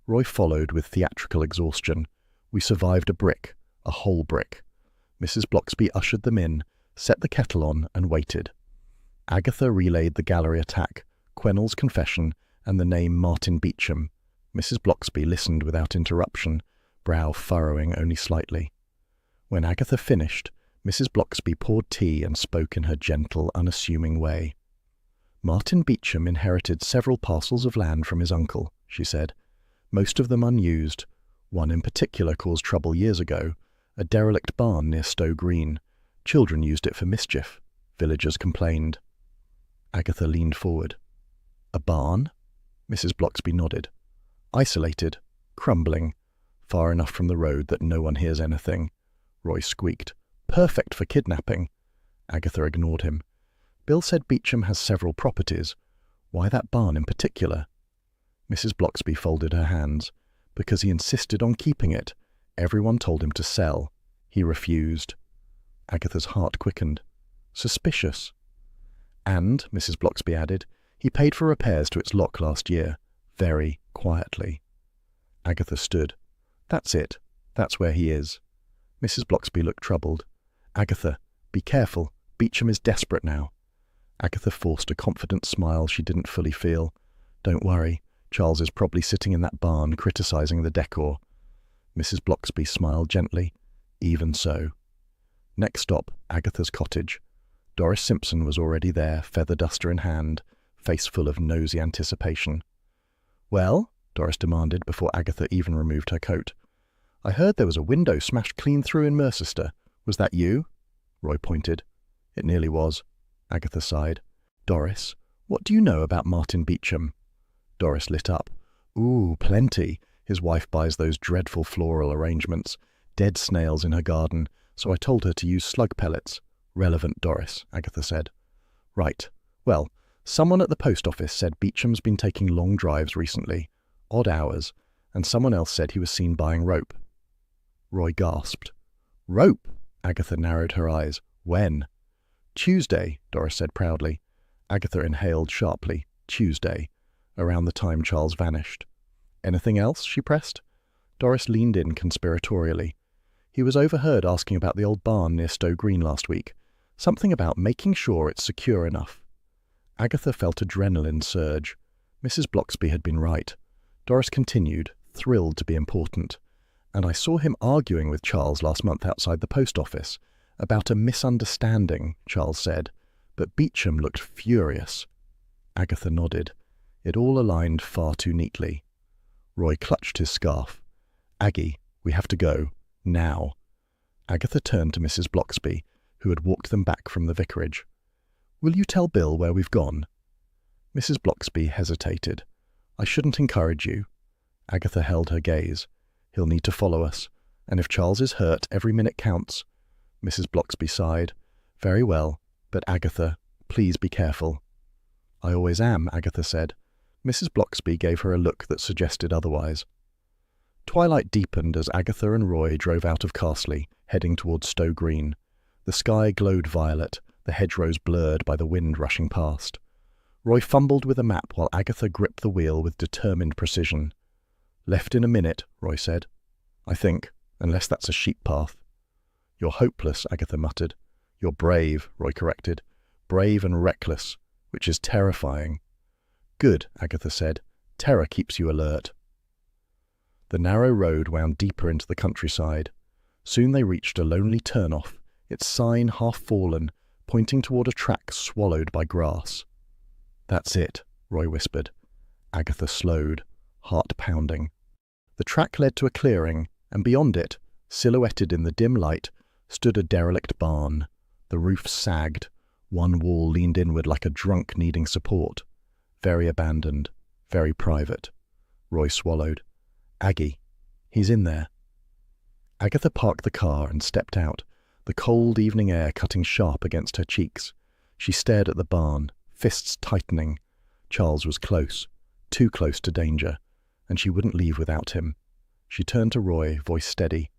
S1: Roy followed with theatrical exhaustion. We survived a brick, a whole brick. Mrs. Bloxby ushered them in, set the kettle on, and waited. Agatha relayed the gallery attack, Quennell's confession, and the name Martin Beecham. Mrs. Bloxby listened without interruption, brow furrowing only slightly. When Agatha finished, Mrs. Bloxby poured tea and spoke in her gentle, unassuming way. Martin Beecham inherited several parcels of land from his uncle, she said, most of them unused, One in particular caused trouble years ago, a derelict barn near Stow Green. Children used it for mischief. Villagers complained. Agatha leaned forward. A barn? Mrs. Blocksby nodded. Isolated, crumbling, far enough from the road that no one hears anything. Roy squeaked. Perfect for kidnapping. Agatha ignored him. Bill said Beecham has several properties. Why that barn in particular? Mrs. Blocksby folded her hands. Because he insisted on keeping it. Everyone told him to sell. He refused. Agatha's heart quickened. Suspicious. And, Mrs. Blocksby added, he paid for repairs to its lock last year, very quietly. Agatha stood. That's it. That's where he is. Mrs. Blocksby looked troubled. Agatha, be careful. Beecham is desperate now. Agatha forced a confident smile she didn't fully feel. Don't worry. Charles is probably sitting in that barn criticising the decor. Mrs. Blocksby smiled gently. Even so. Next stop, Agatha's cottage. Doris Simpson was already there, feather duster in hand, face full of nosy anticipation. Well? Doris demanded before Agatha even removed her coat. I heard there was a window smashed clean through in Mercester. Was that you? Roy pointed. It nearly was. Agatha sighed. Doris, what do you know about Martin Beecham? Doris lit up. Ooh, plenty. His wife buys those dreadful floral arrangements. Dead snails in her garden, so I told her to use slug pellets. Relevant, Doris, Agatha said. Right. Well, someone at the post office said Beecham's been taking long drives recently. Odd hours. And someone else said he was seen buying rope. Roy gasped. Rope? Agatha narrowed her eyes. When? Tuesday, Doris said proudly. Agatha inhaled sharply. Tuesday. Around the time Charles vanished. Anything else? She pressed. Doris leaned in conspiratorially. He was overheard asking about the old barn near Stow Green last week. Something about making sure it's secure enough. Agatha felt adrenaline surge. Mrs. Blocksby had been right. Doris continued, thrilled to be important. And I saw him arguing with Charles last month outside the post office. About a misunderstanding, Charles said. But Beecham looked furious. Agatha nodded. It all aligned far too neatly. Roy clutched his scarf. Aggie, we have to go. Now. Agatha turned to Mrs. Blocksby, who had walked them back from the vicarage. Will you tell Bill where we've gone? Mrs. Blocksby hesitated. I shouldn't encourage you. Agatha held her gaze. He'll need to follow us, and if Charles is hurt, every minute counts. Mrs. Blocksby sighed. Very well, but Agatha, please be careful. I always am, Agatha said. Mrs. Blocksby gave her a look that suggested otherwise. Twilight deepened as Agatha and Roy drove out of Carsley, heading towards Stow Green. The sky glowed violet, the hedgerows blurred by the wind rushing past. Roy fumbled with a map while Agatha gripped the wheel with determined precision. Left in a minute, Roy said. I think, unless that's a sheep path. You're hopeless, Agatha muttered. You're brave, Roy corrected. Brave and reckless, which is terrifying. Good, Agatha said. Terror keeps you alert. The narrow road wound deeper into the countryside. Soon they reached a lonely turn-off, its sign half fallen, pointing toward a track swallowed by grass. That's it, Roy whispered. Agatha slowed, heart pounding. The track led to a clearing, and beyond it, silhouetted in the dim light, stood a derelict barn. The roof sagged. One wall leaned inward like a drunk needing support. Very abandoned, very private. Roy swallowed. Aggie, he's in there. Agatha parked the car and stepped out, the cold evening air cutting sharp against her cheeks. She stared at the barn, fists tightening. Charles was close, too close to danger, and she wouldn't leave without him. She turned to Roy, voice steady.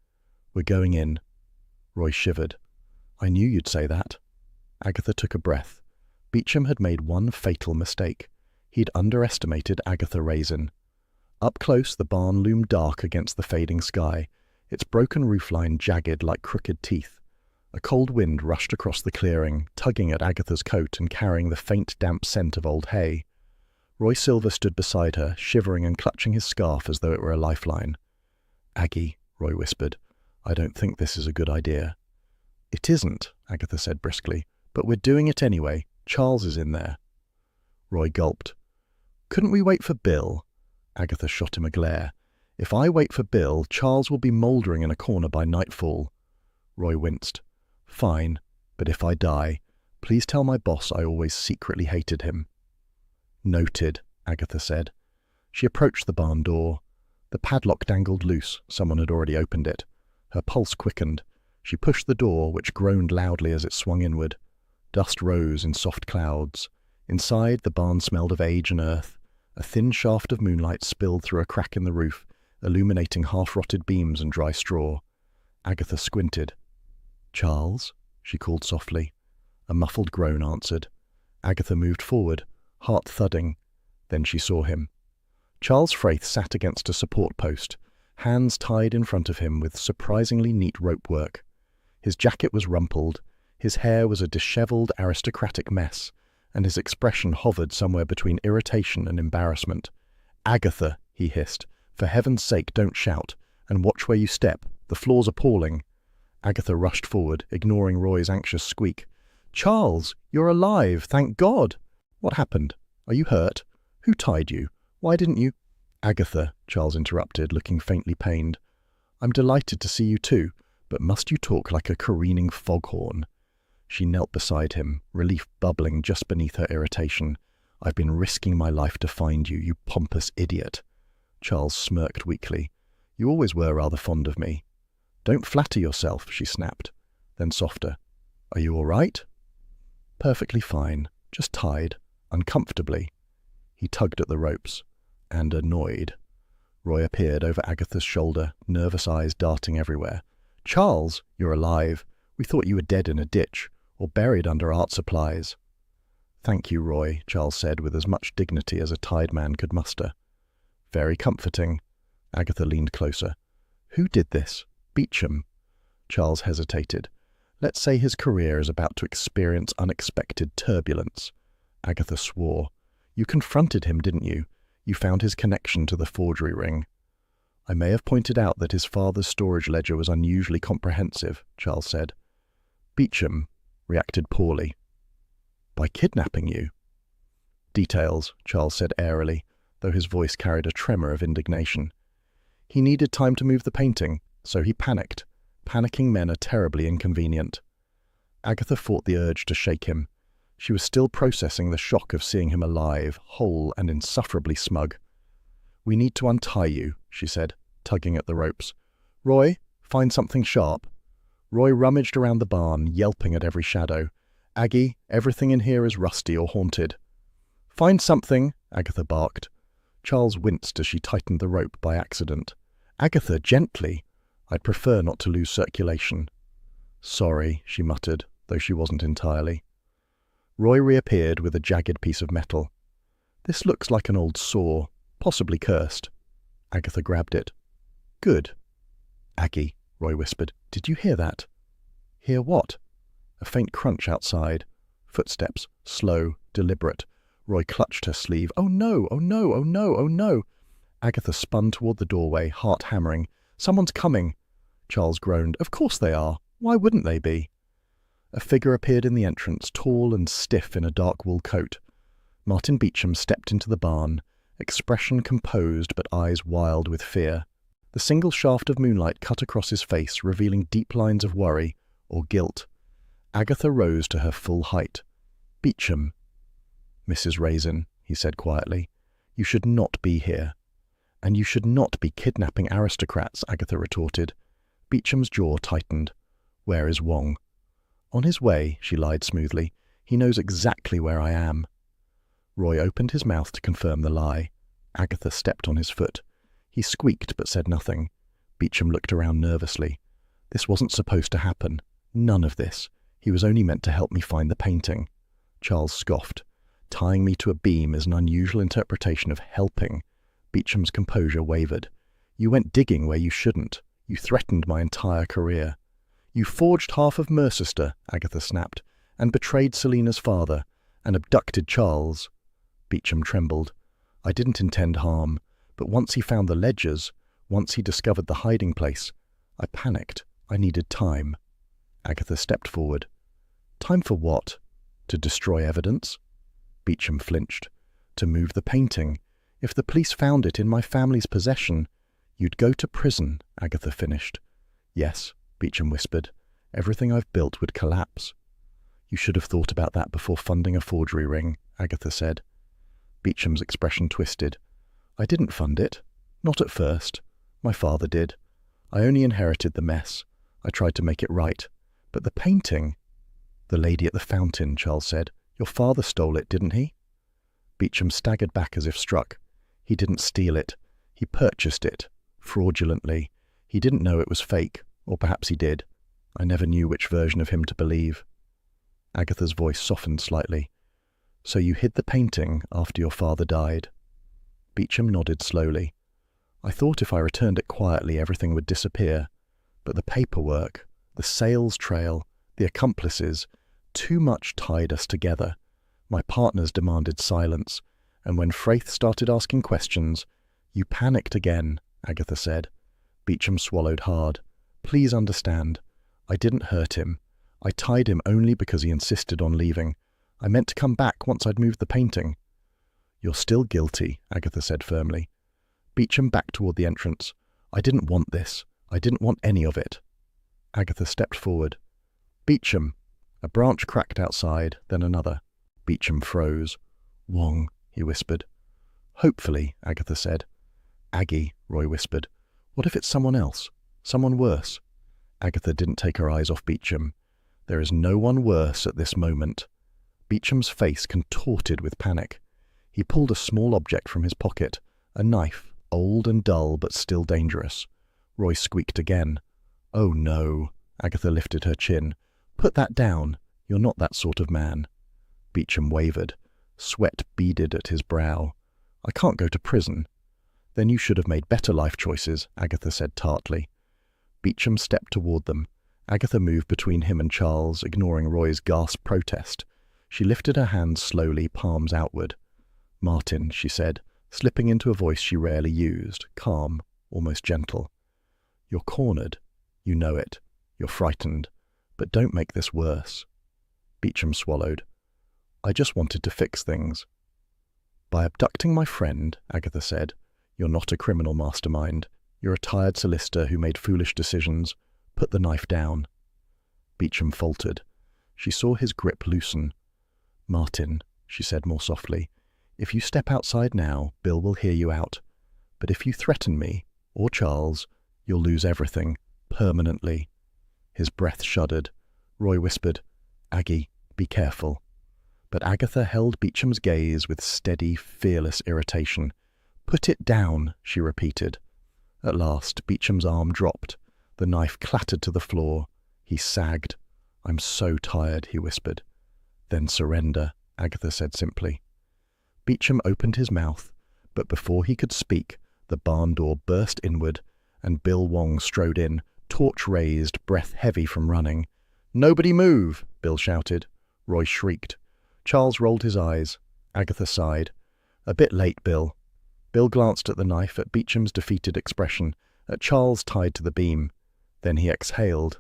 S1: We're going in. Roy shivered. I knew you'd say that. Agatha took a breath. Beecham had made one fatal mistake. He'd underestimated Agatha Raisin. Up close, the barn loomed dark against the fading sky, its broken roofline jagged like crooked teeth. A cold wind rushed across the clearing, tugging at Agatha's coat and carrying the faint, damp scent of old hay. Roy Silver stood beside her, shivering and clutching his scarf as though it were a lifeline. Aggie, Roy whispered, I don't think this is a good idea. It isn't, Agatha said briskly, but we're doing it anyway. Charles is in there. Roy gulped. Couldn't we wait for Bill? Agatha shot him a glare. If I wait for Bill, Charles will be mouldering in a corner by nightfall. Roy winced. Fine, but if I die, please tell my boss I always secretly hated him. Noted, Agatha said. She approached the barn door. The padlock dangled loose. Someone had already opened it. Her pulse quickened. She pushed the door, which groaned loudly as it swung inward. Dust rose in soft clouds. Inside, the barn smelled of age and earth. A thin shaft of moonlight spilled through a crack in the roof, illuminating half-rotted beams and dry straw. Agatha squinted. Charles? She called softly. A muffled groan answered. Agatha moved forward, heart thudding. Then she saw him. Charles Fraith sat against a support post, hands tied in front of him with surprisingly neat rope work. His jacket was rumpled, his hair was a dishevelled aristocratic mess, and his expression hovered somewhere between irritation and embarrassment. "Agatha," he hissed, "for heaven's sake don't shout, and watch where you step. The floor's appalling." Agatha rushed forward, ignoring Roy's anxious squeak. "Charles, you're alive, thank God!" "What happened? Are you hurt? Who tied you? Why didn't you—" "Agatha," Charles interrupted, looking faintly pained. "I'm delighted to see you too, but must you talk like a careening foghorn?" She knelt beside him, relief bubbling just beneath her irritation. "I've been risking my life to find you, you pompous idiot." Charles smirked weakly. "You always were rather fond of me." "Don't flatter yourself," she snapped. Then softer. "Are you all right?" "Perfectly fine. Just tied. Uncomfortably." He tugged at the ropes. "And annoyed." Roy appeared over Agatha's shoulder, nervous eyes darting everywhere. "Charles, you're alive. We thought you were dead in a ditch, or buried under art supplies." "Thank you, Roy," Charles said with as much dignity as a tied man could muster. "Very comforting." Agatha leaned closer. "Who did this? Beecham?" Charles hesitated. "Let's say his career is about to experience unexpected turbulence." Agatha swore. "You confronted him, didn't you? You found his connection to the forgery ring." "I may have pointed out that his father's storage ledger was unusually comprehensive," Charles said. "Beecham reacted poorly." "By kidnapping you?" "Details," Charles said airily, though his voice carried a tremor of indignation. "He needed time to move the painting, so he panicked. Panicking men are terribly inconvenient." Agatha fought the urge to shake him. She was still processing the shock of seeing him alive, whole and insufferably smug. "We need to untie you," she said, tugging at the ropes. "Roy, find something sharp." Roy rummaged around the barn, yelping at every shadow. "Aggie, everything in here is rusty or haunted." "Find something," Agatha barked. Charles winced as she tightened the rope by accident. "Agatha, gently. I'd prefer not to lose circulation." "Sorry," she muttered, though she wasn't entirely. Roy reappeared with a jagged piece of metal. "This looks like an old saw, possibly cursed." Agatha grabbed it. "Good." "Aggie," Roy whispered, "did you hear that?" "Hear what?" A faint crunch outside. Footsteps, slow, deliberate. Roy clutched her sleeve. "Oh no, oh no, oh no, oh no!" Agatha spun toward the doorway, heart hammering. "Someone's coming!" Charles groaned. "Of course they are. Why wouldn't they be?" A figure appeared in the entrance, tall and stiff in a dark wool coat. Martin Beecham stepped into the barn, expression composed but eyes wild with fear. The single shaft of moonlight cut across his face, revealing deep lines of worry or guilt. Agatha rose to her full height. "Beecham." "Mrs. Raisin," he said quietly, "you should not be here." "And you should not be kidnapping aristocrats," Agatha retorted. Beecham's jaw tightened. "Where is Wong?" "On his way," she lied smoothly. "He knows exactly where I am." Roy opened his mouth to confirm the lie. Agatha stepped on his foot. He squeaked but said nothing. Beecham looked around nervously. "This wasn't supposed to happen. None of this. He was only meant to help me find the painting." Charles scoffed. "Tying me to a beam is an unusual interpretation of helping." Beecham's composure wavered. "You went digging where you shouldn't. You threatened my entire career." "You forged half of Mercester," Agatha snapped, "and betrayed Selina's father, and abducted Charles." Beecham trembled. "I didn't intend harm, but once he found the ledgers, once he discovered the hiding place, I panicked. I needed time." Agatha stepped forward. "Time for what? To destroy evidence?" Beecham flinched. "To move the painting. If the police found it in my family's possession..." You'd go to prison, Agatha finished. Yes, Beecham whispered. Everything I've built would collapse. You should have thought about that before funding a forgery ring, Agatha said. Beecham's expression twisted. I didn't fund it. Not at first. My father did. I only inherited the mess. I tried to make it right. But the painting... The lady at the fountain, Charles said. Your father stole it, didn't he? Beecham staggered back as if struck. He didn't steal it. He purchased it. Fraudulently. He didn't know it was fake. Or perhaps he did. I never knew which version of him to believe. Agatha's voice softened slightly. So you hid the painting after your father died? Beecham nodded slowly. I thought if I returned it quietly everything would disappear. But the paperwork, the sales trail, the accomplices, too much tied us together. My partners demanded silence, and when Fraith started asking questions, You panicked again, Agatha said. Beecham swallowed hard. Please understand. I didn't hurt him. I tied him only because he insisted on leaving. I meant to come back once I'd moved the painting. You're still guilty, Agatha said firmly. Beecham backed toward the entrance. I didn't want this. I didn't want any of it. Agatha stepped forward. Beecham. A branch cracked outside, then another. Beecham froze. Wong, he whispered. Hopefully, Agatha said. Aggie, Roy whispered. What if it's someone else? Someone worse? Agatha didn't take her eyes off Beecham. There is no one worse at this moment. Beecham's face contorted with panic. He pulled a small object from his pocket, a knife, old and dull but still dangerous. Roy squeaked again. Oh no, Agatha lifted her chin. Put that down. You're not that sort of man. Beecham wavered. Sweat beaded at his brow. I can't go to prison. Then you should have made better life choices, Agatha said tartly. Beecham stepped toward them. Agatha moved between him and Charles, ignoring Roy's gasped protest. She lifted her hands slowly, palms outward. Martin, she said, slipping into a voice she rarely used, calm, almost gentle. You're cornered. You know it. You're frightened. But don't make this worse. Beecham swallowed. I just wanted to fix things. By abducting my friend, Agatha said, you're not a criminal mastermind. You're a tired solicitor who made foolish decisions. Put the knife down. Beecham faltered. She saw his grip loosen. Martin, she said more softly, if you step outside now, Bill will hear you out. But if you threaten me, or Charles, you'll lose everything, permanently. His breath shuddered. Roy whispered, Aggie, be careful. But Agatha held Beecham's gaze with steady, fearless irritation. Put it down, she repeated. At last, Beecham's arm dropped. The knife clattered to the floor. He sagged. I'm so tired, he whispered. Then surrender, Agatha said simply. Beecham opened his mouth, but before he could speak, the barn door burst inward, and Bill Wong strode in, torch raised, breath heavy from running. Nobody move, Bill shouted. Roy shrieked. Charles rolled his eyes. Agatha sighed. A bit late, Bill. Bill glanced at the knife, at Beecham's defeated expression, at Charles tied to the beam. Then he exhaled.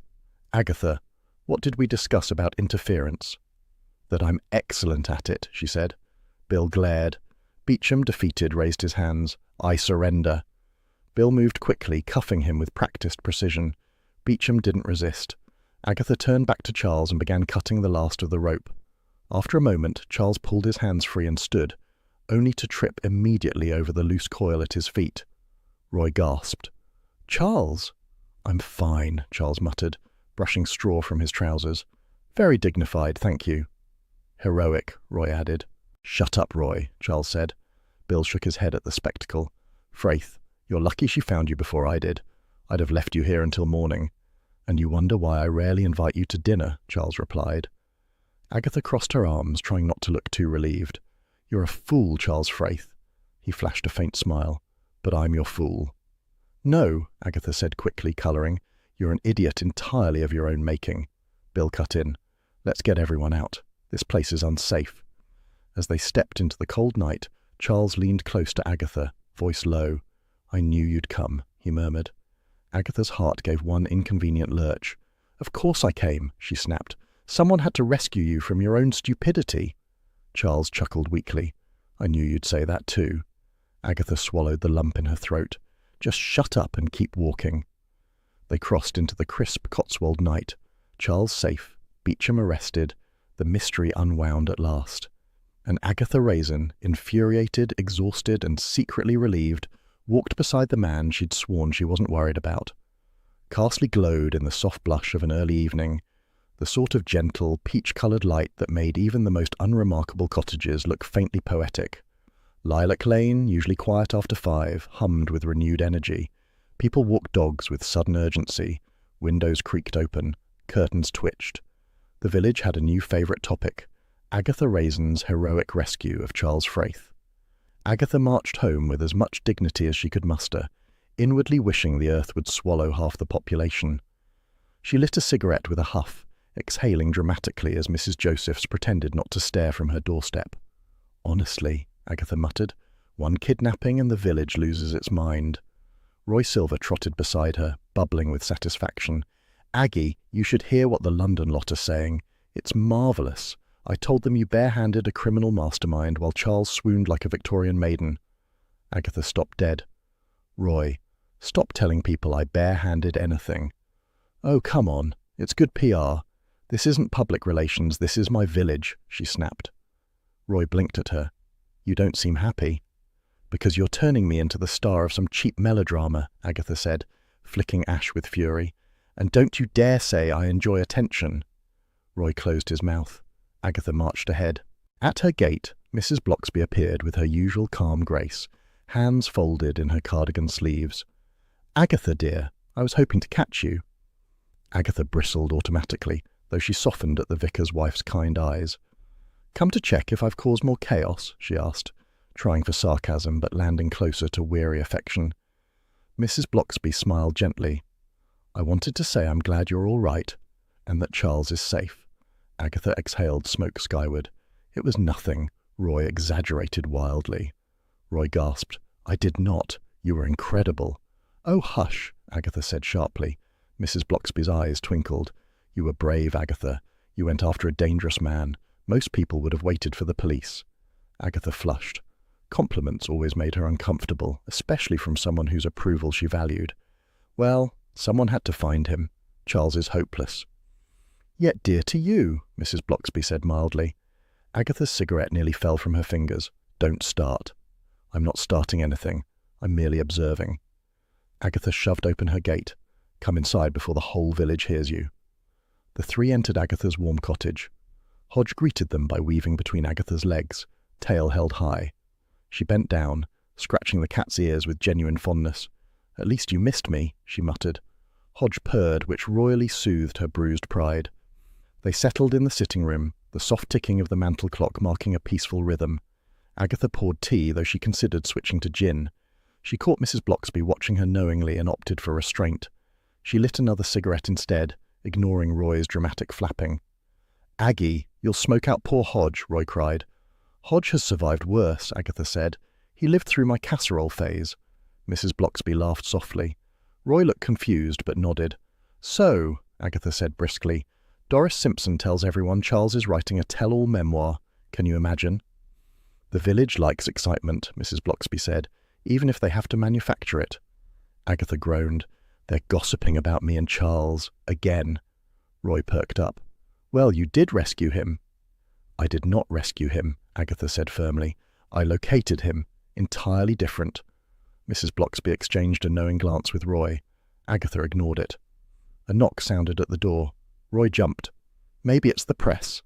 S1: Agatha, what did we discuss about interference? That I'm excellent at it, she said. Bill glared. Beecham, defeated, raised his hands. I surrender. Bill moved quickly, cuffing him with practiced precision. Beecham didn't resist. Agatha turned back to Charles and began cutting the last of the rope. After a moment, Charles pulled his hands free and stood, only to trip immediately over the loose coil at his feet. Roy gasped. Charles? I'm fine, Charles muttered, brushing straw from his trousers. Very dignified, thank you. Heroic, Roy added. Shut up, Roy, Charles said. Bill shook his head at the spectacle. Fraith, you're lucky she found you before I did. I'd have left you here until morning. And you wonder why I rarely invite you to dinner, Charles replied. Agatha crossed her arms, trying not to look too relieved. You're a fool, Charles Fraith. He flashed a faint smile. But I'm your fool. No, Agatha said quickly, colouring. You're an idiot entirely of your own making. Bill cut in. Let's get everyone out. This place is unsafe. As they stepped into the cold night, Charles leaned close to Agatha, voice low. I knew you'd come, he murmured. Agatha's heart gave one inconvenient lurch. Of course I came, she snapped. Someone had to rescue you from your own stupidity. Charles chuckled weakly. I knew you'd say that too. Agatha swallowed the lump in her throat. Just shut up and keep walking." They crossed into the crisp Cotswold night. Charles safe, Beecham arrested, the mystery unwound at last. And Agatha Raisin, infuriated, exhausted, and secretly relieved, walked beside the man she'd sworn she wasn't worried about. Carsley glowed in the soft blush of an early evening, the sort of gentle, peach-coloured light that made even the most unremarkable cottages look faintly poetic. Lilac Lane, usually quiet after 5, hummed with renewed energy. People walked dogs with sudden urgency. Windows creaked open. Curtains twitched. The village had a new favourite topic: Agatha Raisin's heroic rescue of Charles Fraith. Agatha marched home with as much dignity as she could muster, inwardly wishing the earth would swallow half the population. She lit a cigarette with a huff, exhaling dramatically as Mrs. Josephs pretended not to stare from her doorstep. "Honestly," Agatha muttered, "one kidnapping and the village loses its mind." Roy Silver trotted beside her, bubbling with satisfaction. "Aggie, you should hear what the London lot are saying. It's marvellous. I told them you barehanded a criminal mastermind while Charles swooned like a Victorian maiden." Agatha stopped dead. "Roy, stop telling people I barehanded anything." "Oh, come on. It's good PR. This isn't public relations, this is my village," she snapped. Roy blinked at her. "You don't seem happy." "Because you're turning me into the star of some cheap melodrama," Agatha said, flicking ash with fury. "And don't you dare say I enjoy attention." Roy closed his mouth. Agatha marched ahead. At her gate, Mrs. Bloxby appeared with her usual calm grace, hands folded in her cardigan sleeves. "Agatha, dear, I was hoping to catch you." Agatha bristled automatically, though she softened at the vicar's wife's kind eyes. "Come to check if I've caused more chaos?" she asked, trying for sarcasm but landing closer to weary affection. Mrs. Bloxby smiled gently. "I wanted to say I'm glad you're all right, and that Charles is safe." Agatha exhaled smoke skyward. "It was nothing," Roy exaggerated wildly. Roy gasped. "I did not. You were incredible." "Oh, hush," Agatha said sharply. Mrs. Bloxby's eyes twinkled. "You were brave, Agatha. You went after a dangerous man. Most people would have waited for the police." Agatha flushed. Compliments always made her uncomfortable, especially from someone whose approval she valued. "Well, someone had to find him. Charles is hopeless." "Yet dear to you," Mrs. Bloxby said mildly. Agatha's cigarette nearly fell from her fingers. "Don't start." "I'm not starting anything. I'm merely observing." Agatha shoved open her gate. "Come inside before the whole village hears you." The three entered Agatha's warm cottage. Hodge greeted them by weaving between Agatha's legs, tail held high. She bent down, scratching the cat's ears with genuine fondness. "At least you missed me," she muttered. Hodge purred, which royally soothed her bruised pride. They settled in the sitting room, the soft ticking of the mantel clock marking a peaceful rhythm. Agatha poured tea, though she considered switching to gin. She caught Mrs. Bloxby watching her knowingly and opted for restraint. She lit another cigarette instead, ignoring Roy's dramatic flapping. "Aggie, you'll smoke out poor Hodge," Roy cried. "Hodge has survived worse," Agatha said. "He lived through my casserole phase." Mrs. Bloxby laughed softly. Roy looked confused but nodded. "So," Agatha said briskly, "Doris Simpson tells everyone Charles is writing a tell-all memoir. Can you imagine?" "The village likes excitement," Mrs. Bloxby said, "even if they have to manufacture it." Agatha groaned. "They're gossiping about me and Charles. Again." Roy perked up. "Well, you did rescue him." "I did not rescue him," Agatha said firmly. "I located him. Entirely different." Mrs. Bloxby exchanged a knowing glance with Roy. Agatha ignored it. A knock sounded at the door. Roy jumped. "Maybe it's the press."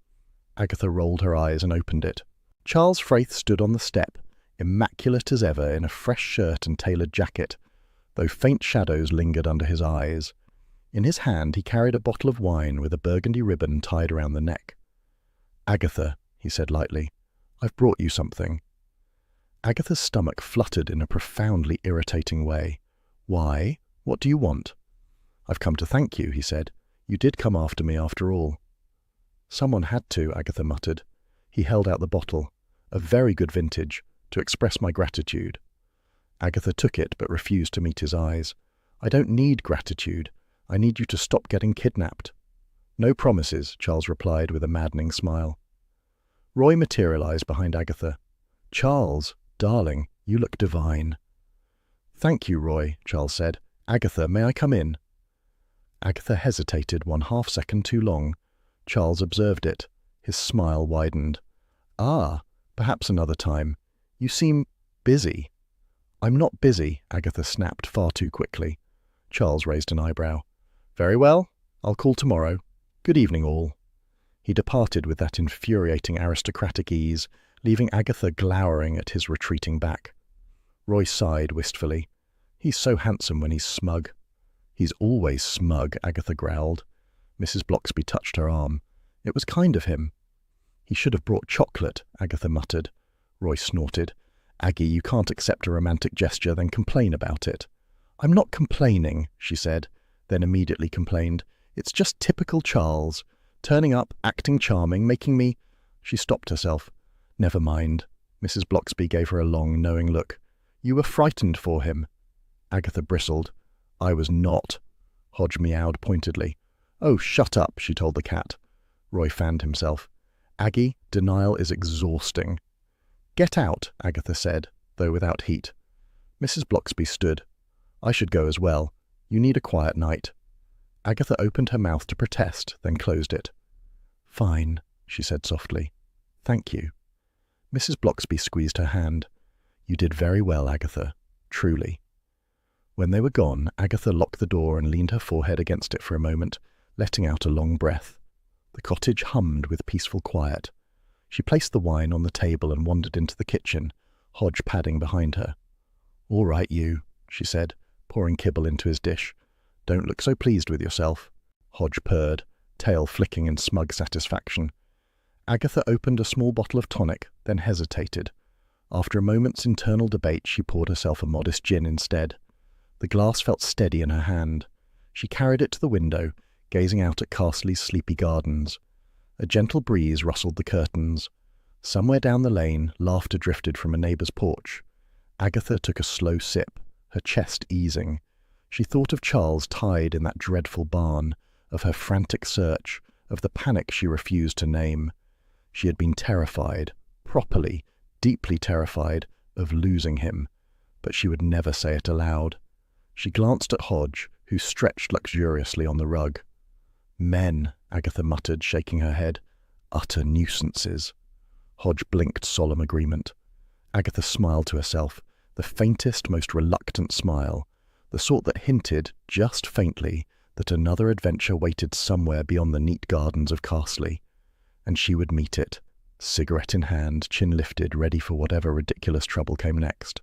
S1: Agatha rolled her eyes and opened it. Charles Fraith stood on the step, immaculate as ever in a fresh shirt and tailored jacket, though faint shadows lingered under his eyes. In his hand he carried a bottle of wine with a burgundy ribbon tied around the neck. "Agatha," he said lightly, "I've brought you something." Agatha's stomach fluttered in a profoundly irritating way. "Why? What do you want?" "I've come to thank you," he said. "You did come after me after all." "Someone had to," Agatha muttered. He held out the bottle, a very good vintage, to express my gratitude. Agatha took it but refused to meet his eyes. "I don't need gratitude. I need you to stop getting kidnapped." "No promises," Charles replied with a maddening smile. Roy materialized behind Agatha. "Charles, darling, you look divine." "Thank you, Roy," Charles said. "Agatha, may I come in?" Agatha hesitated 1/2 second too long. Charles observed it. His smile widened. "Ah, perhaps another time. You seem busy." "I'm not busy," Agatha snapped far too quickly. Charles raised an eyebrow. "Very well. I'll call tomorrow. Good evening, all." He departed with that infuriating aristocratic ease, leaving Agatha glowering at his retreating back. Roy sighed wistfully. "He's so handsome when he's smug." "He's always smug," Agatha growled. Mrs. Bloxby touched her arm. "It was kind of him." "He should have brought chocolate," Agatha muttered. Roy snorted. "Aggie, you can't accept a romantic gesture, then complain about it." "I'm not complaining," she said, then immediately complained. "It's just typical Charles. Turning up, acting charming, making me—" She stopped herself. "Never mind." Mrs. Bloxby gave her a long, knowing look. "You were frightened for him." Agatha bristled. "I was not." Hodge meowed pointedly. "Oh, shut up," she told the cat. Roy fanned himself. "Aggie, denial is exhausting." "Get out," Agatha said, though without heat. Mrs. Bloxby stood. "I should go as well. You need a quiet night." Agatha opened her mouth to protest, then closed it. "Fine," she said softly. "Thank you." Mrs. Bloxby squeezed her hand. "You did very well, Agatha. Truly." When they were gone, Agatha locked the door and leaned her forehead against it for a moment, letting out a long breath. The cottage hummed with peaceful quiet. She placed the wine on the table and wandered into the kitchen, Hodge padding behind her. "All right, you," she said, pouring kibble into his dish. "Don't look so pleased with yourself." Hodge purred, tail flicking in smug satisfaction. Agatha opened a small bottle of tonic, then hesitated. After a moment's internal debate, she poured herself a modest gin instead. The glass felt steady in her hand. She carried it to the window, gazing out at Castley's sleepy gardens. A gentle breeze rustled the curtains. Somewhere down the lane, laughter drifted from a neighbour's porch. Agatha took a slow sip, her chest easing. She thought of Charles tied in that dreadful barn, of her frantic search, of the panic she refused to name. She had been terrified, properly, deeply terrified, of losing him, but she would never say it aloud. She glanced at Hodge, who stretched luxuriously on the rug. "Men," Agatha muttered, shaking her head. "Utter nuisances." Hodge blinked solemn agreement. Agatha smiled to herself, the faintest, most reluctant smile, the sort that hinted, just faintly, that another adventure waited somewhere beyond the neat gardens of Castley. And she would meet it, cigarette in hand, chin lifted, ready for whatever ridiculous trouble came next.